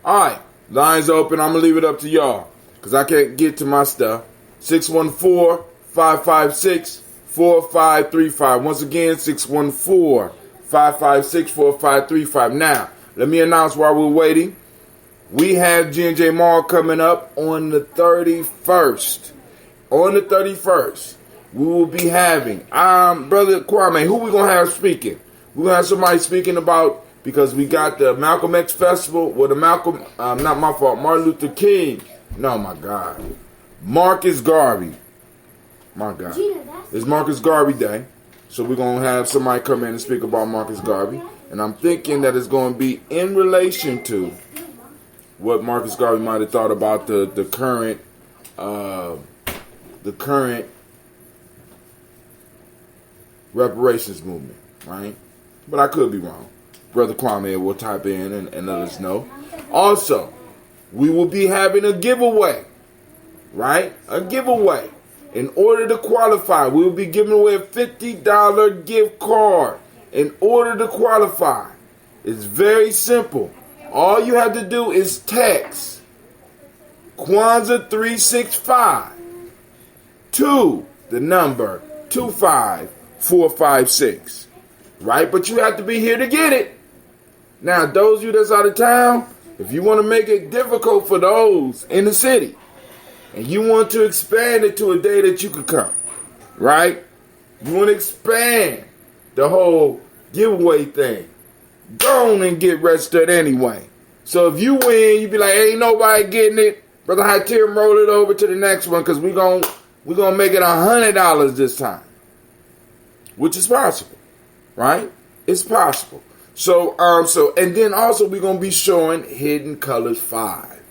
All right, lines open. I'm going to leave it up to y'all because I can't get to my stuff. 614-556-4535. Once again, 614-556-4535. Now, let me announce while we're waiting. We have G&J Mall coming up on the 31st. On the 31st, we will be having, Brother Kwame, who we going to have speaking? We're going to have somebody speaking about, because we got the Malcolm X Festival, with the Malcolm, not my fault, Martin Luther King. No, my God. Marcus Garvey. My God. It's Marcus Garvey Day. So we're going to have somebody come in and speak about Marcus Garvey. And I'm thinking that it's going to be in relation to what Marcus Garvey might have thought about the current reparations movement, right? But I could be wrong. Brother Kwame will type in and let us know. Also, we will be having a giveaway, right? A giveaway. In order to qualify, we will be giving away a $50 gift card. In order to qualify, it's very simple. All you have to do is text Kwanzaa 365 to the number 25456. Right? But you have to be here to get it. Now, those of you that's out of town, if you want to make it difficult for those in the city, and you want to expand it to a day that you could come, right? You want to expand the whole giveaway thing. Go on and get registered anyway. So if you win, you be like, ain't nobody getting it. Brother Hatim, roll it over to the next one because we're gonna make it $100 this time. Which is possible. Right? It's possible. So and then also we're gonna be showing Hidden Colors 5.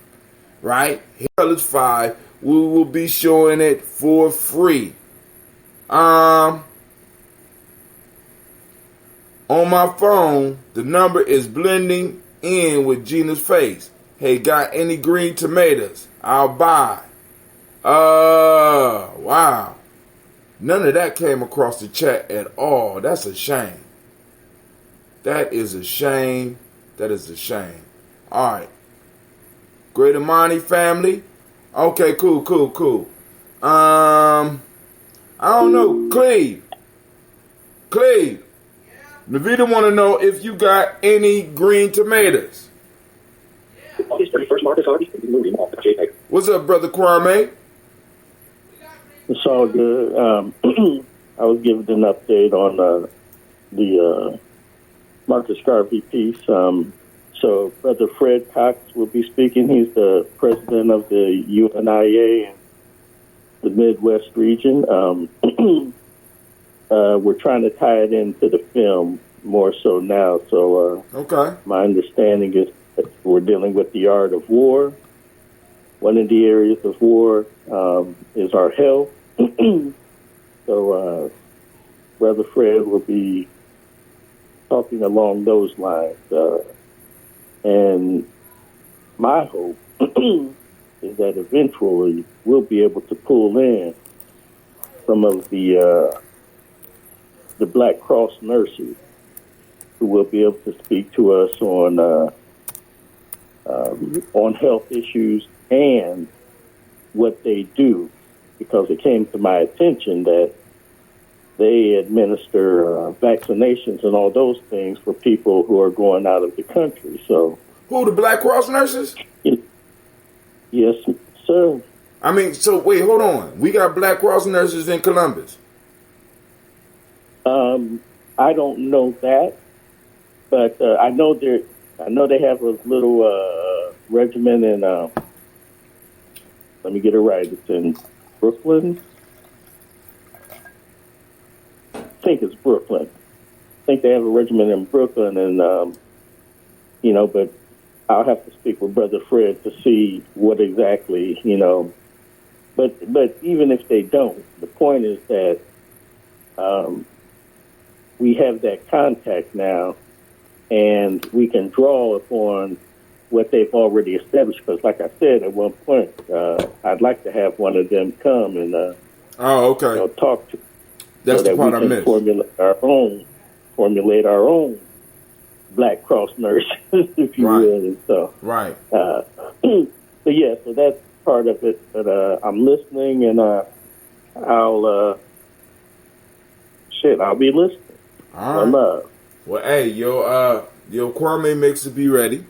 Right? Hidden Colors 5. We will be showing it for free. On my phone, the number is blending in with Gina's face. Hey, got any green tomatoes? I'll buy. Wow. None of that came across the chat at all. That's a shame. That is a shame. That is a shame. All right. Great Imani family. Okay, cool. I don't know. Cleve. Navita want to know if you got any green tomatoes. What's up, Brother Kwame? It's all good. I was given an update on the Marcus Garvey piece. So Brother Fred Cox will be speaking. He's the president of the UNIA in the Midwest region. We're trying to tie it into the film more so now. So Okay. my understanding is that we're dealing with the art of war. One of the areas of war is our health. So Brother Fred will be talking along those lines. And my hope is that eventually we'll be able to pull in some of the Black Cross nurses who will be able to speak to us on health issues and what they do, because it came to my attention that they administer vaccinations and all those things for people who are going out of the country. So, who, the Black Cross nurses? Yes, sir. I mean, so wait, hold on. We got Black Cross nurses in Columbus. I don't know that, but I know they have a little regiment in. Let me get it right. It's in Brooklyn. I think it's Brooklyn. I think they have a regiment in Brooklyn, and but I'll have to speak with Brother Fred to see what exactly, But even if they don't, the point is that we have that contact now, and we can draw upon what they've already established. Because, like I said at one point, I'd like to have one of them come and talk to. That's so the that part I we missed. can formulate our own Black Cross nurse, if you will, and stuff. Right. So that's part of it. But I'm listening, and I'll be listening. All right. Well, hey, your Kwame mix will be ready.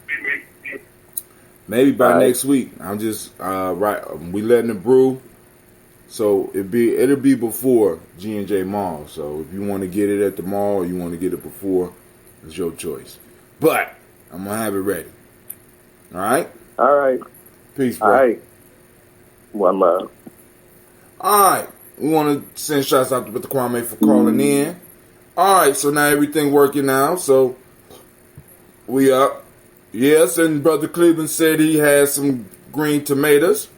Maybe by next week. I'm just we letting it brew. So it'll be before G&J Mall. So if you want to get it at the mall or you want to get it before, it's your choice. But I'm gonna have it ready. All right. All right. Peace, bro. All right. One love. All right. We want to send shouts out to Mr. Kwame for calling in. All right. So now everything working now. So we up. Yes, and Brother Cleveland said he has some green tomatoes.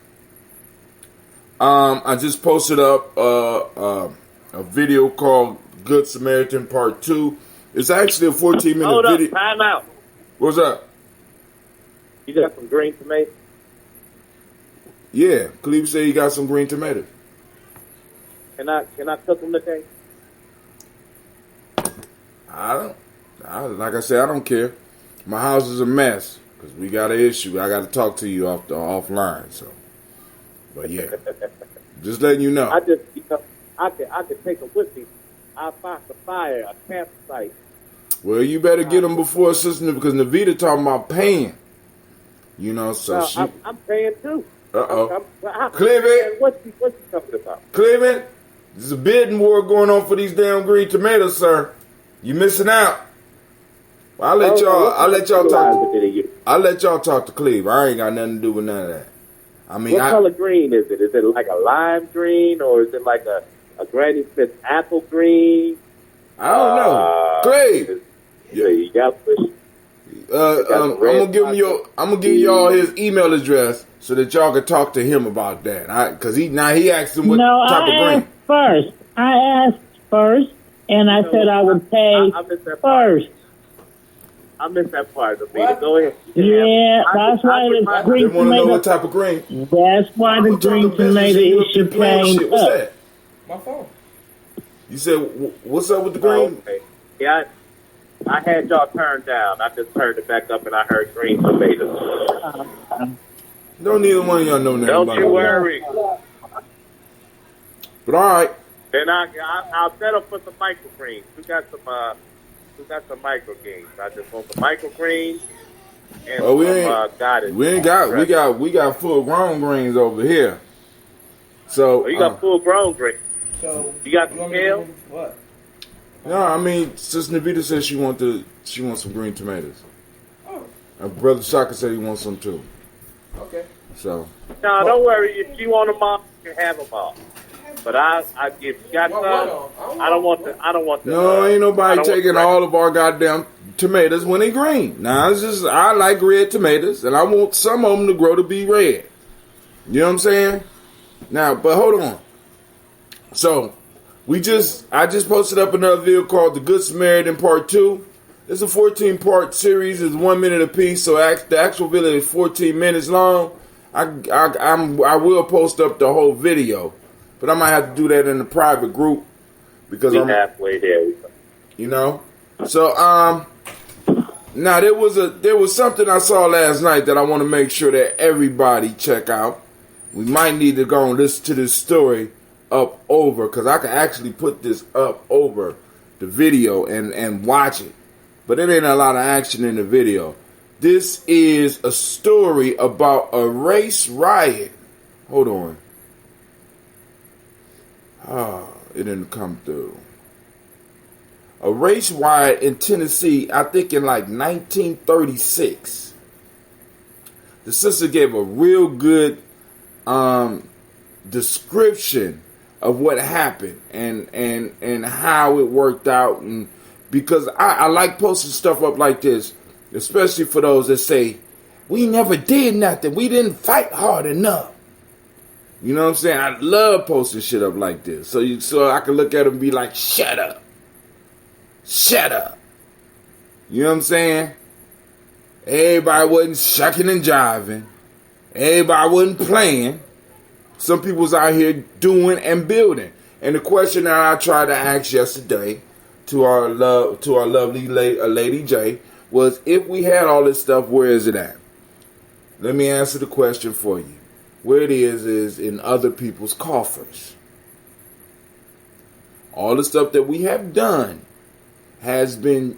I just posted up a video called Good Samaritan Part 2. It's actually a 14-minute Hold video. up, time out. What's up? You got some green tomatoes? Yeah, Cleveland said he got some green tomatoes. Can I cook them today? Like I said, I don't care. My house is a mess because we got an issue. I got to talk to you offline. So, but yeah, just letting you know. I could take them with me. I'll find a fire, a campsite. Well, you better get them before Sister, because Navita talking about paying. So I'm paying too. Cleveland, what you talking about? Cleveland, there's a bidding war going on for these damn green tomatoes, sir. You missing out. Well, I'll let y'all talk to Cleve. I ain't got nothing to do with none of that. I mean, what color green is it? Is it like a lime green, or is it like a Granny Smith apple green? I don't know. Cleve. You got I'm gonna give y'all his email address so that y'all can talk to him about that. Because he asked him what type of green. I asked first, and I said I would pay first. I missed that part of the Go ahead. Yeah, that's why the green tomato. Want to know what type of green? That's why the green tomato issue came up. What's that? My phone. You said, what's up with the green? Okay. Yeah, I had y'all turned down. I just turned it back up and I heard green tomatoes. No, neither one of y'all know nothing Don't about you it. worry. But all right. Then I'll settle for some microgreens. We got some microgreens. I just want the microgreens and we got full grown greens over here. So you got full grown greens. So you got some kale? What? No, I mean, Sister Navita said she wants some green tomatoes. Oh. And Brother Shaka said he wants some too. Okay. So. No, don't worry. If you want them all, you can have them all. But if you got some, I don't want the. No, ain't nobody taking all of our goddamn tomatoes when they green. Now it's just I like red tomatoes, and I want some of them to grow to be red. You know what I'm saying? Now, but hold on. So I just posted up another video called "The Good Samaritan Part 2." It's a 14-part series. It's 1 minute apiece, so the actual video is 14 minutes long. I will post up the whole video, but I might have to do that in a private group because I'm halfway there. You know, so now there was something I saw last night that I want to make sure that everybody check out. We might need to go and listen to this story up over because I can actually put this up over the video and watch it, but it ain't a lot of action in the video. This is a story about a race riot. Hold on. It didn't come through. A race riot in Tennessee, I think in like 1936. The sister gave a real good description of what happened and how it worked out. And because I like posting stuff up like this, especially for those that say, we never did nothing. We didn't fight hard enough. You know what I'm saying? I love posting shit up like this. So I can look at them and be like, shut up. Shut up. You know what I'm saying? Everybody wasn't shucking and jiving. Everybody wasn't playing. Some people was out here doing and building. And the question that I tried to ask yesterday to our lovely Lady J was, if we had all this stuff, where is it at? Let me answer the question for you. Where it is in other people's coffers. All the stuff that we have done has been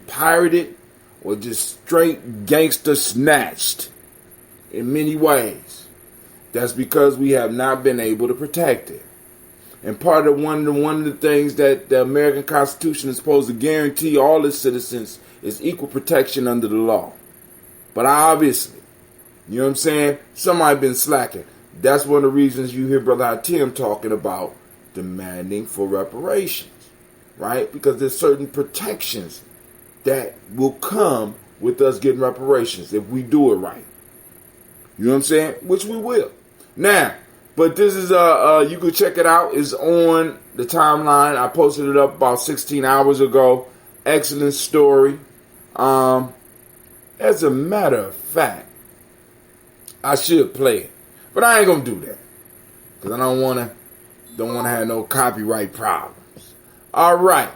pirated or just straight gangster snatched in many ways. That's because we have not been able to protect it. And part of one of the things that the American Constitution is supposed to guarantee all its citizens is equal protection under the law. But obviously, you know what I'm saying, somebody been slacking. That's one of the reasons you hear Brother Hatim talking about demanding for reparations. Right? Because there's certain protections that will come with us getting reparations if we do it right. You know what I'm saying? Which we will. Now, but this is you can check it out. It's on the timeline. I posted it up about 16 hours ago. Excellent story. As a matter of fact, I should play it, but I ain't gonna do that because I don't wanna have no copyright problems. All right.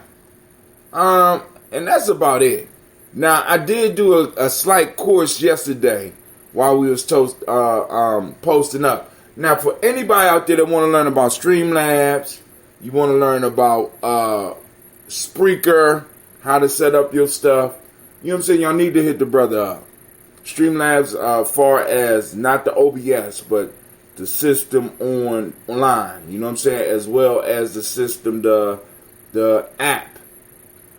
And that's about it. Now, I did do a slight course yesterday while we was posting up. Now, for anybody out there that want to learn about Streamlabs, you want to learn about Spreaker, how to set up your stuff, you know what I'm saying? Y'all need to hit the brother up. Streamlabs, far as not the OBS, but the system online, you know what I'm saying? As well as the system, the app.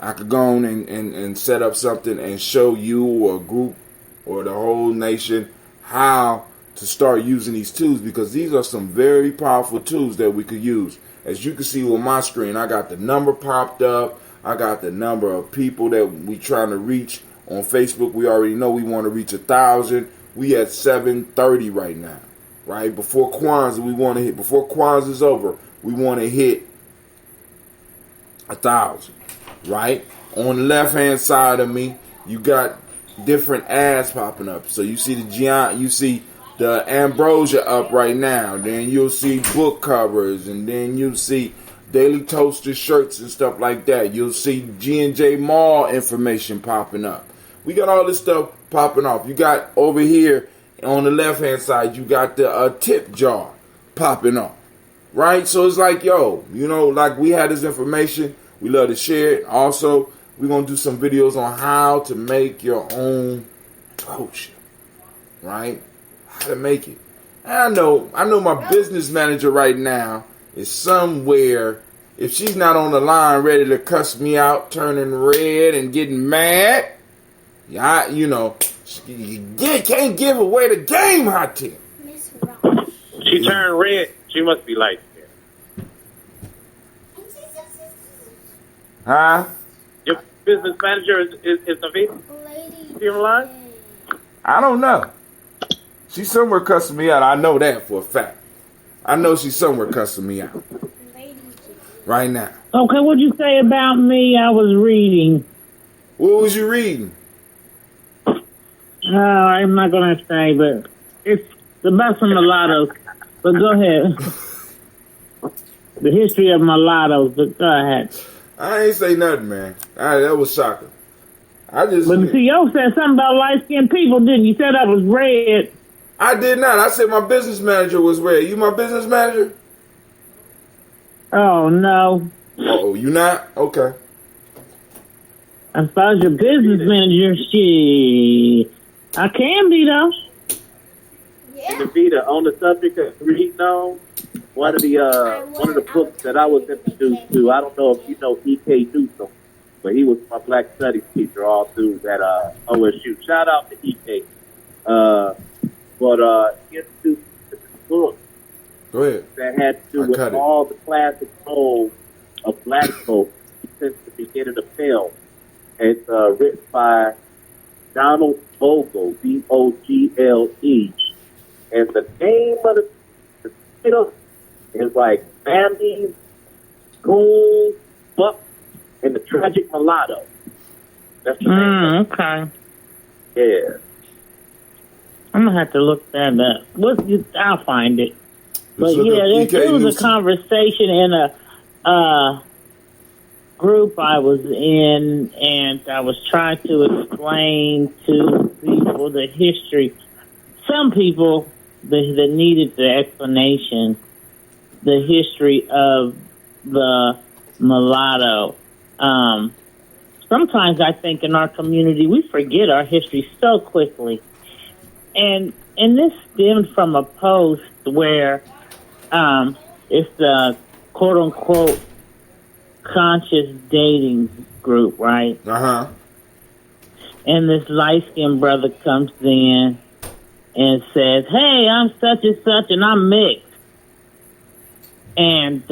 I could go on and set up something and show you or a group or the whole nation how to start using these tools, because these are some very powerful tools that we could use. As you can see on my screen, I got the number popped up. I got the number of people that we trying to reach on Facebook. We already know we want to reach 1,000. We at 730 right now, right? Before Kwanzaa's over, we want to hit 1,000, right? On the left hand side of me, you got different ads popping up. So you see the Ambrosia up right now. Then you'll see book covers, and then you'll see Daily Toaster shirts and stuff like that. You'll see G&J Mall information popping up. We got all this stuff popping off. You got over here on the left hand side, you got the tip jar popping off, right? So it's like, yo, you know, like we had this information. We love to share it. Also, we're going to do some videos on how to make your own toaster, right? How to make it. And I know my business manager right now is somewhere. If she's not on the line ready to cuss me out, turning red and getting mad, yeah, you can't give away the game, Hatim. She turned red. She must be light skinned. Huh? Your business manager is Navita? Is she alive? I don't know. She's somewhere cussing me out. I know that for a fact. I know she's somewhere cussing me out. Right now. Okay, what'd you say about me? I was reading. What was you reading? I'm not going to say, but it's about some mulattoes. But go ahead. The history of mulattoes, but go ahead. I ain't say nothing, man. That was shocking. But see, yo said something about light-skinned people, didn't you? You said I was red. I did not. I said my business manager was red. You my business manager? Oh, no. Oh, you not? Okay. As far as your business manager, I can be, though. Yeah. And Navita, on the subject of reading on, one of the books that I was introduced to, I don't know if you know E.K. Newsom, but he was my black studies teacher all through that OSU. Shout out to E.K. But he introduced me to this book. Go ahead. That had to do with all the classic roles of black folks since the beginning of film. It's written by Donald Bogle, Bogle, and the name of the title is like Bambi, Goon, Buck, and the Tragic Mulatto. That's the name. Okay. Yeah. I'm gonna have to look that up. I'll find it. But yeah, there was a conversation in a group I was in, and I was trying to explain to people the history. Some people that needed the explanation, the history of the mulatto. Sometimes I think in our community we forget our history so quickly, and this stemmed from a post where it's the quote unquote conscious dating group, right? Uh-huh. And this light-skinned brother comes in and says, "Hey, I'm such and such, and I'm mixed." And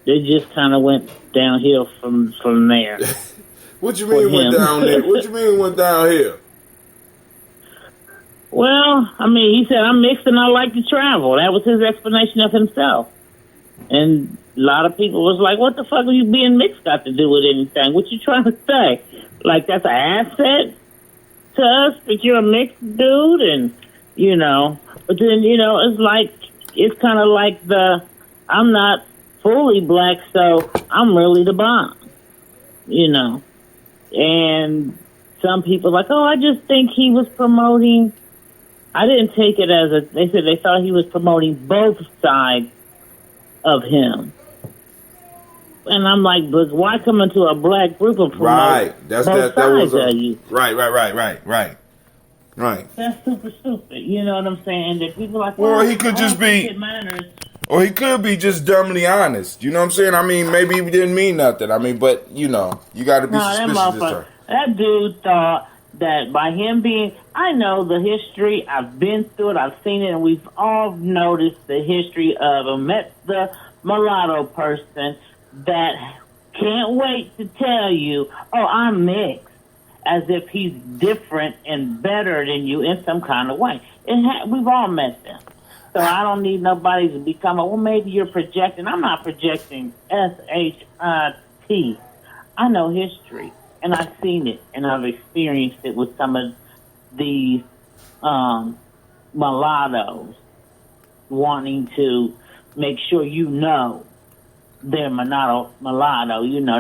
it just kind of went downhill from there. What you mean went down there? What you mean went downhill? Well, I mean, he said, "I'm mixed and I like to travel." That was his explanation of himself. And a lot of people was like, "What the fuck are you being mixed got to do with anything? What you trying to say? Like, that's an asset to us that you're a mixed dude?" And, but then, it's kind of like I'm not fully black, so I'm really the bomb, And some people like, "Oh, I just think he was promoting." I didn't take it as they said they thought he was promoting both sides of him. And I'm like, but why come into a black group and promote both sides of you? Right. That's super stupid. You know what I'm saying? That people like, well, he could just be, or he could be just dumbly honest. You know what I'm saying? I mean, maybe he didn't mean nothing. I mean, but you got to be suspicious. That dude thought that by him being, I know the history, I've been through it, I've seen it, and we've all noticed the history of him. Met the mulatto person that can't wait to tell you, "Oh, I'm mixed," as if he's different and better than you in some kind of way. We've all met them. So I don't need nobody to become well, maybe you're projecting. I'm not projecting SHIT. I know history, and I've seen it, and I've experienced it with some of these mulattoes wanting to make sure they're mulatto.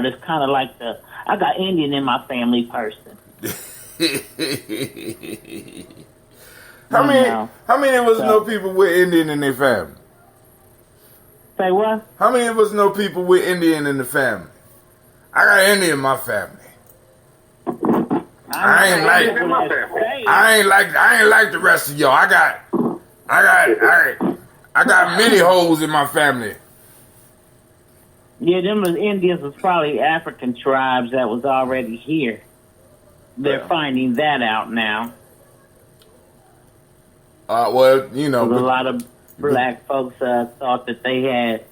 That's kind of like I got Indian in my family person. How many of us know people with Indian in their family? Say what? How many of us know people with Indian in the family? I got Indian in my family. I ain't like the rest of y'all. I got many hoes in my family. Yeah, them Indians was probably African tribes that was already here. They're finding that out now. Well, a lot of black folks thought that they had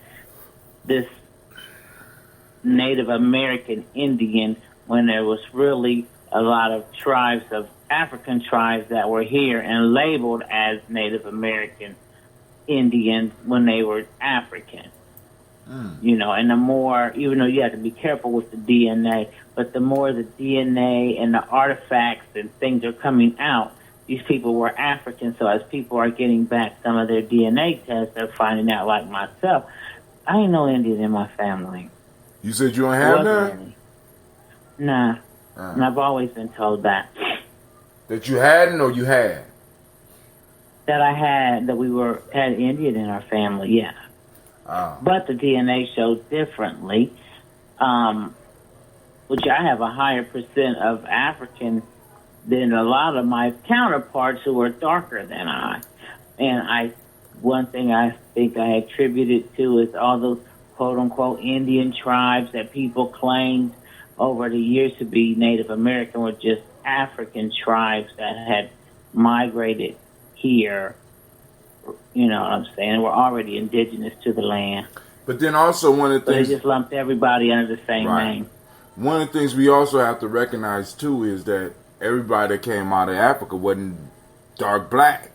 this Native American Indian when there was really a lot of tribes of African tribes that were here and labeled as Native American Indians when they were African. You know, and the more, even though you have to be careful with the DNA, but the more the DNA and the artifacts and things are coming out, these people were African. So as people are getting back some of their DNA tests, they're finding out, like myself, I ain't no Indian in my family. You said you don't have none? Nah. And I've always been told that. That you hadn't or you had? That I had, that we had Indian in our family, yeah. But the DNA shows differently, which I have a higher percent of African than a lot of my counterparts who are darker than I. And one thing I think I attribute it to is all those quote-unquote Indian tribes that people claimed over the years to be Native American were just African tribes that had migrated here. You know what I'm saying? We're already indigenous to the land. But then also one of the things... They just lumped everybody under the same name. One of the things we also have to recognize, too, is that everybody that came out of Africa wasn't dark black.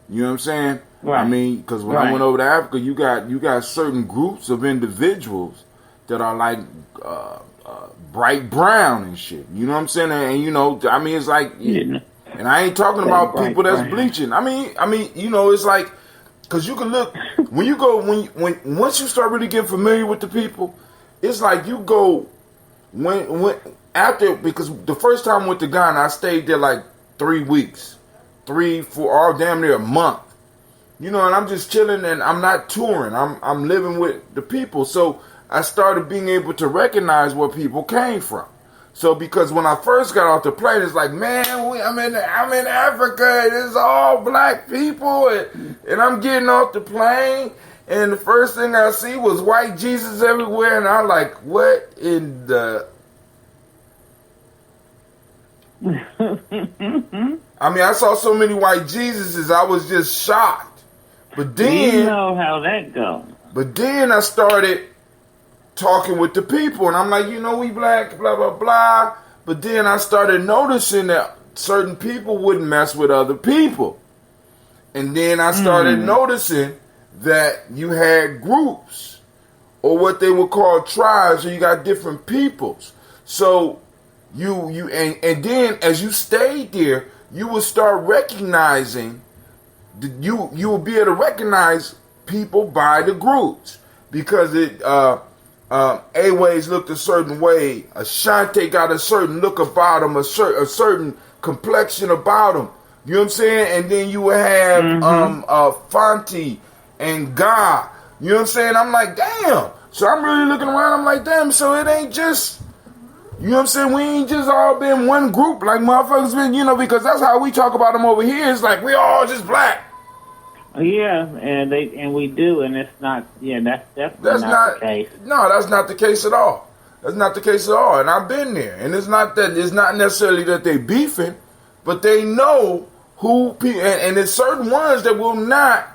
You know what I'm saying? Right. I mean, because when I went over to Africa, you got certain groups of individuals that are like bright brown and shit. You know what I'm saying? And, you know, I mean, it's like... And I ain't talking about people that's bleaching. I mean, you know, it's like, because you can look, when you go, once you start really getting familiar with the people, it's like you go, because the first time I went to Ghana, I stayed there like 3 weeks, 3, 4, all damn near a month. You know, and I'm just chilling and I'm not touring. I'm living with the people. So I started being able to recognize where people came from. So because when I first got off the plane, it's like, man, I'm in Africa, and it's all black people, and I'm getting off the plane, and the first thing I see was white Jesus everywhere, and I'm like, what in the... I mean, I saw so many white Jesuses, I was just shocked. But then... You know how that goes. But then I started talking with the people, and I'm like, you know, we black, blah, blah, blah. But then I started noticing that certain people wouldn't mess with other people. And then I started noticing that you had groups, or what they would call tribes, or you got different peoples. So and then as you stayed there, you would start recognizing, you will be able to recognize people by the groups, because Aways looked a certain way. Ashanti got a certain look about him, a certain complexion about him. You know what I'm saying? And then you would have Fanti and Gye. You know what I'm saying? I'm like, damn. So I'm really looking around. I'm like, damn. So it ain't just, you know what I'm saying? We ain't just all been one group like motherfuckers been, you know, because that's how we talk about them over here. It's like we all just black. Yeah, and we do, and it's not. Yeah, that's definitely not the case. No, that's not the case at all. That's not the case at all. And I've been there, and it's not necessarily that they beefing, but they know who people, and there's certain ones that will not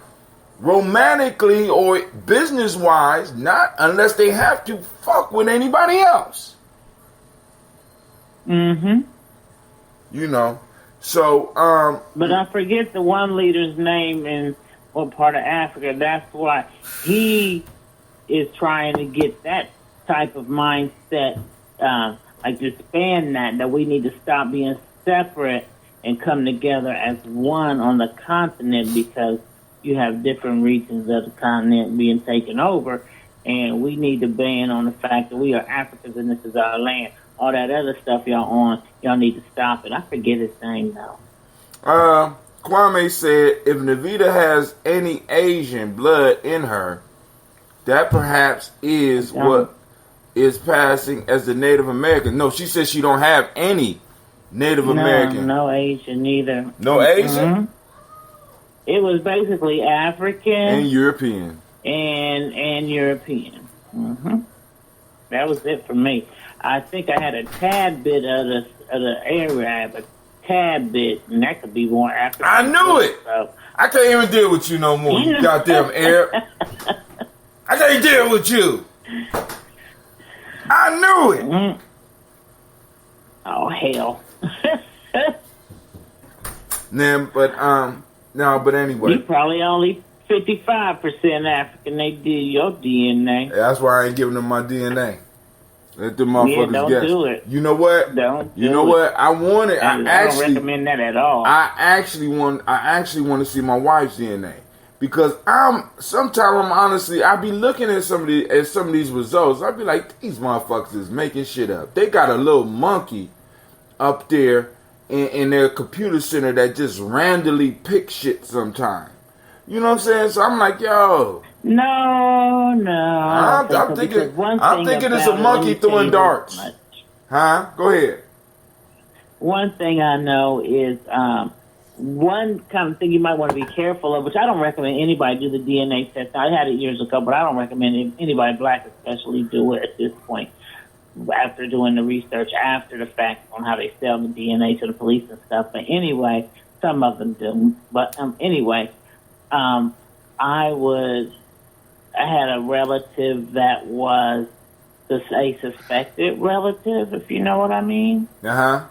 romantically or business wise, not unless they have to fuck with anybody else. You know. So, but I forget the one leader's name in what part of Africa. That's why he is trying to get that type of mindset, like disband that we need to stop being separate and come together as one on the continent, because you have different regions of the continent being taken over, and we need to ban on the fact that we are Africans and this is our land. All that other stuff y'all need to stop it. I forget his name though. Kwame said, if Navita has any Asian blood in her, that perhaps is what is passing as the Native American. No, she said she don't have any Native American. No Asian either. No Asian? It was basically African and European. And European. That was it for me. I think I had a tad bit of the Arab, a tad bit, and that could be more African. I knew it. So. I can't even deal with you no more, you goddamn Arab. I can't deal with you. I knew it. Mm. Oh hell. But anyway. You probably only 55% African. They did your DNA. That's why I ain't giving them my DNA. Let them motherfuckers don't guess. Do it. You know what? You know what? I want it. I don't recommend that at all. I actually want to see my wife's DNA because sometimes honestly I be looking at some of these results. I be like, these motherfuckers is making shit up. They got a little monkey up there in their computer center that just randomly picks shit sometimes. You know what I'm saying? So I'm like, yo. No. I'm thinking it's a monkey throwing darts. Huh? Go ahead. One thing I know is one kind of thing you might want to be careful of, which I don't recommend anybody do the DNA test. I had it years ago, but I don't recommend anybody black especially do it at this point after doing the research after the fact on how they sell the DNA to the police and stuff. But anyway, some of them do. But anyway, I had a relative that was a suspected relative, if you know what I mean. Uh-huh.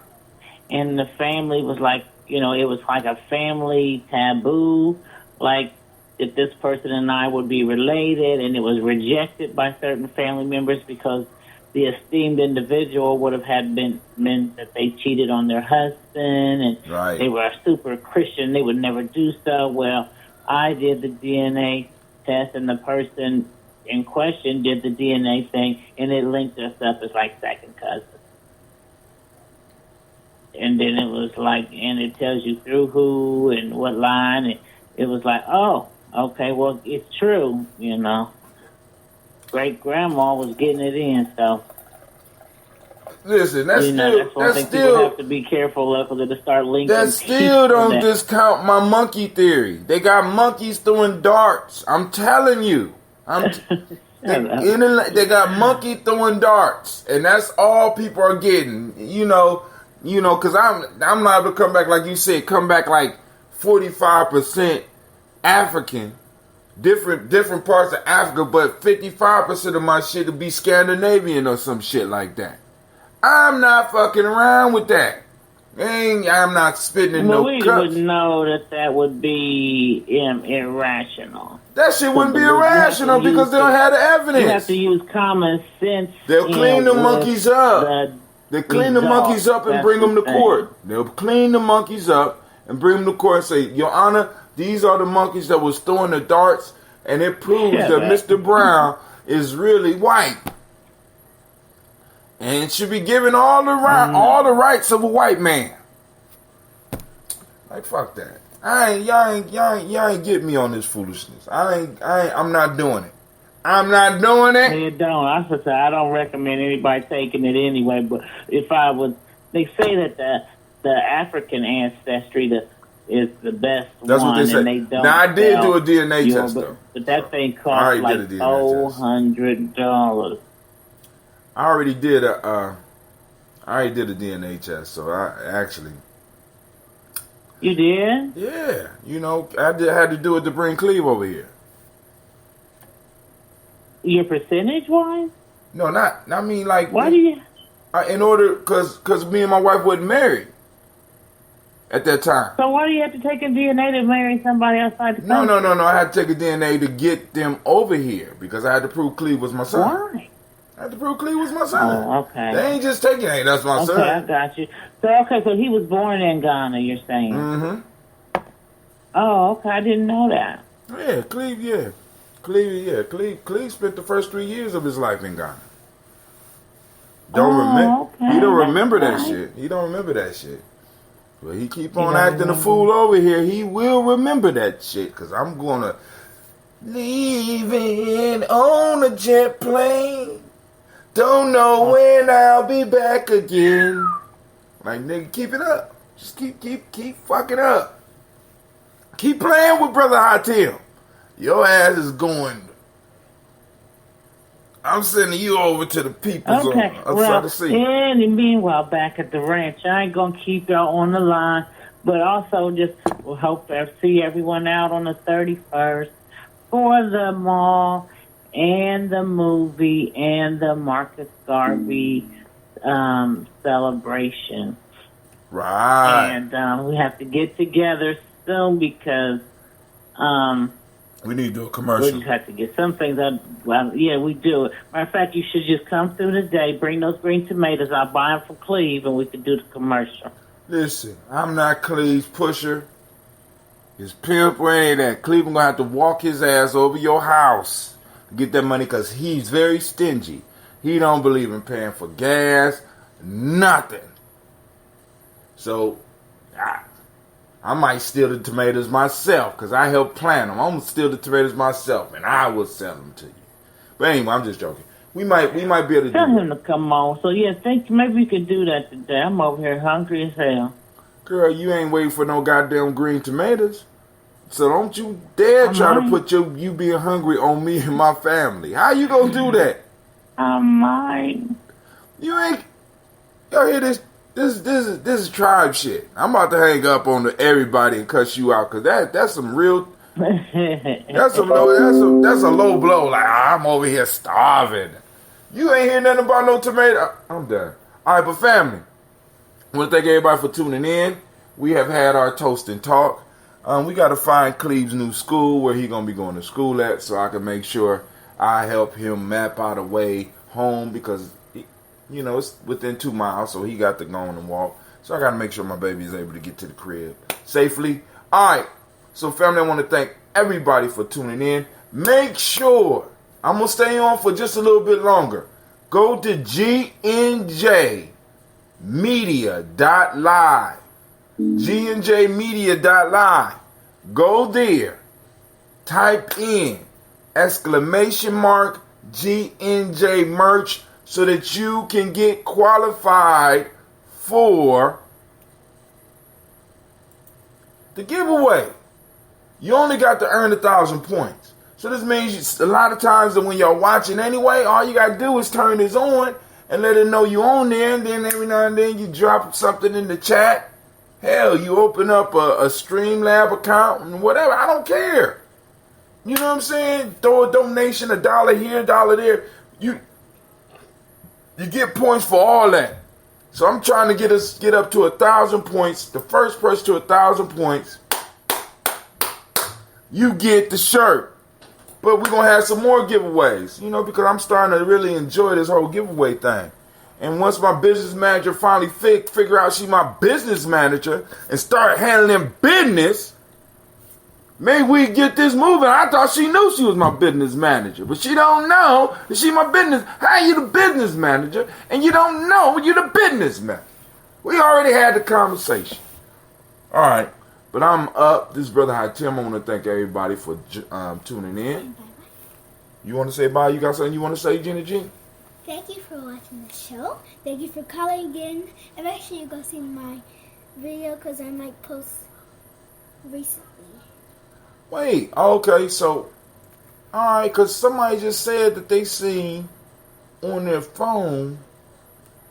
And the family was like, it was like a family taboo, like if this person and I would be related, and it was rejected by certain family members because the esteemed individual would have meant that they cheated on their husband, and they were a super Christian. They would never do so. Well, I did the DNA test, and the person in question did the DNA thing, and it linked us up as like second cousins. And then it was like, and it tells you through who and what line, and it was like, oh, okay, well, it's true, Great grandma was getting it in, so. Listen, that's one thing people have to be careful of, because it'll start linking. That still don't discount my monkey theory. They got monkeys throwing darts. I'm telling you. They got monkey throwing darts, and that's all people are getting. Because I'm liable to come back like you said, come back like 45% African, different parts of Africa, but 55% of my shit will be Scandinavian or some shit like that. I'm not fucking around with that. I'm not spitting in no cups. We would know that would be irrational. That shit wouldn't be irrational because they don't have the evidence. You have to use common sense. They'll clean the monkeys up. They clean the monkeys up and bring them to court. They'll clean the monkeys up and bring them to court and say, Your Honor, these are the monkeys that was throwing the darts, and it proves that Mr. Brown is really white. And should be given all the rights of a white man. Like, fuck that. Y'all ain't get me on this foolishness. I'm not doing it. I'm not doing it. You don't. I don't recommend anybody taking it anyway. But if I would, they say that the African ancestry is the best That's one. what they say. And they don't. Now I did do a DNA test though. But that thing cost like $400. I already did a DNA test, so I actually. You did? Yeah, I had to do it to bring Cleve over here. Your percentage wise? No, not. I mean, like. Why do you? In order, because me and my wife wasn't married at that time. So why do you have to take a DNA to marry somebody outside the country? No. I had to take a DNA to get them over here because I had to prove Cleve was my son. Why? I had to prove Cleve was my son. Oh, okay. They ain't just taking it. That's my son. Okay, I got you. So he was born in Ghana, you're saying? Mm-hmm. Oh, okay. I didn't know that. Yeah, Cleve, yeah. Cleve spent the first 3 years of his life in Ghana. He don't remember that shit. He don't remember that shit. But he keep on acting a fool over here. He will remember that shit, because I'm going to leaving on a jet plane. Don't know when I'll be back again. Like, nigga, keep it up. Just keep fucking up. Keep playing with Brother Hatim. Your ass is going. I'm sending you over to the people. Okay, and meanwhile, back at the ranch, I ain't gonna keep y'all on the line, but also just hope to see everyone out on the 31st for the mall. and the movie and the Marcus Garvey celebration. Right. And we have to get together soon because we need to do a commercial. We just have to get some things up. Well, yeah, we do. Matter of fact, you should just come through today, bring those green tomatoes. I'll buy them from Cleve, and we can do the commercial. Listen, I'm not Cleve's pusher. His pimp or any of that. Cleveland gonna have to walk his ass over your house to get that money because he's very stingy. He don't believe in paying for gas, nothing. So, I might steal the tomatoes myself because I helped plant them. I'm gonna steal the tomatoes myself and I will sell them to you. But anyway, I'm just joking. We might be able to tell do him to come on. So yeah, think maybe we could do that today. I'm over here hungry as hell. Girl, you ain't waiting for no goddamn green tomatoes. So don't you dare try to put you being hungry on me and my family. How you gonna do that? I might. You ain't. Y'all hear this? This is tribe shit. I'm about to hang up on everybody and cuss you out because that's some real. That's a low blow. Like I'm over here starving. You ain't hear nothing about no tomato. I'm done. All right, but family, I want to thank everybody for tuning in. We have had our Toast and Talk. We got to find Cleve's new school where he gonna be going to school at, so I can make sure I help him map out a way home because it's within 2 miles, so he got to go on and walk. So I got to make sure my baby is able to get to the crib safely. All right. So family, I want to thank everybody for tuning in. Make sure, I'm going to stay on for just a little bit longer. Go to GNJmedia.live. GNJmedia.live. Go there. Type in !GNJ merch so that you can get qualified for the giveaway. You only got to earn 1,000 points. So this means a lot of times that when you're watching anyway, all you got to do is turn this on and let it know you're on there. And then every now and then you drop something in the chat. Hell, you open up a Streamlab account and whatever. I don't care. You know what I'm saying? Throw a donation, $1 here, $1 there. You get points for all that. So I'm trying to get up to 1,000 points. The first person to 1,000 points, you get the shirt. But we're going to have some more giveaways, because I'm starting to really enjoy this whole giveaway thing. And once my business manager finally figure out she's my business manager and start handling business, maybe we get this moving. I thought she knew she was my business manager, but she don't know that she my business. How you the business manager and you don't know you're the business manager? We already had the conversation. All right, but I'm up. This is Brother Hatim. I want to thank everybody for tuning in. You want to say bye? You got something you want to say, Jenny G? Thank you for watching the show. Thank you for calling again. And make sure you go see my video because I might post recently. Wait, okay, so, all right, because somebody just said that they seen on their phone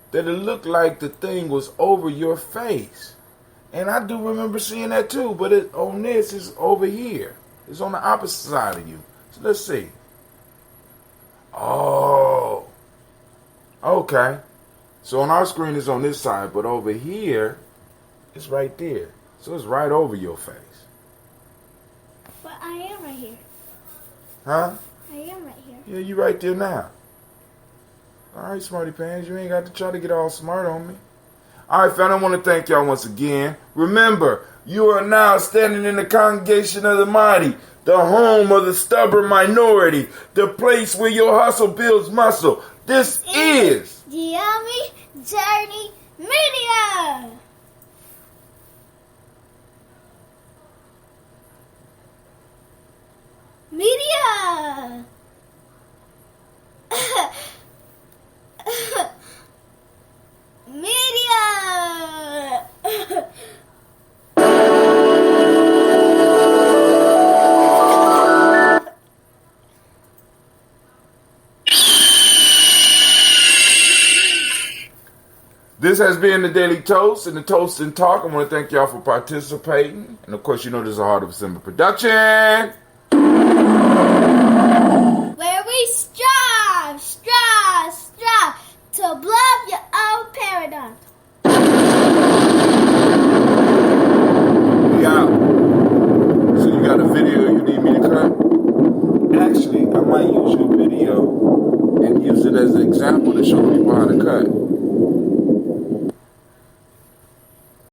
that it looked like the thing was over your face. And I do remember seeing that too, but on this is over here. It's on the opposite side of you. So let's see. Oh, okay. So on our screen it's on this side, but over here, it's right there. So it's right over your face. But I am right here. Huh? I am right here. Yeah, you right there now. All right, smarty pants. You ain't got to try to get all smart on me. All right, fam, I want to thank y'all once again. Remember, you are now standing in the congregation of the mighty, the home of the stubborn minority, the place where your hustle builds muscle. This is Gye-Nyame Journey Media. Media. Media. This has been the Daily Toast and the Toast and Talk. I want to thank y'all for participating. And of course, this is a Heart of December production. Where we might use your video and use it as an example to show people how to cut.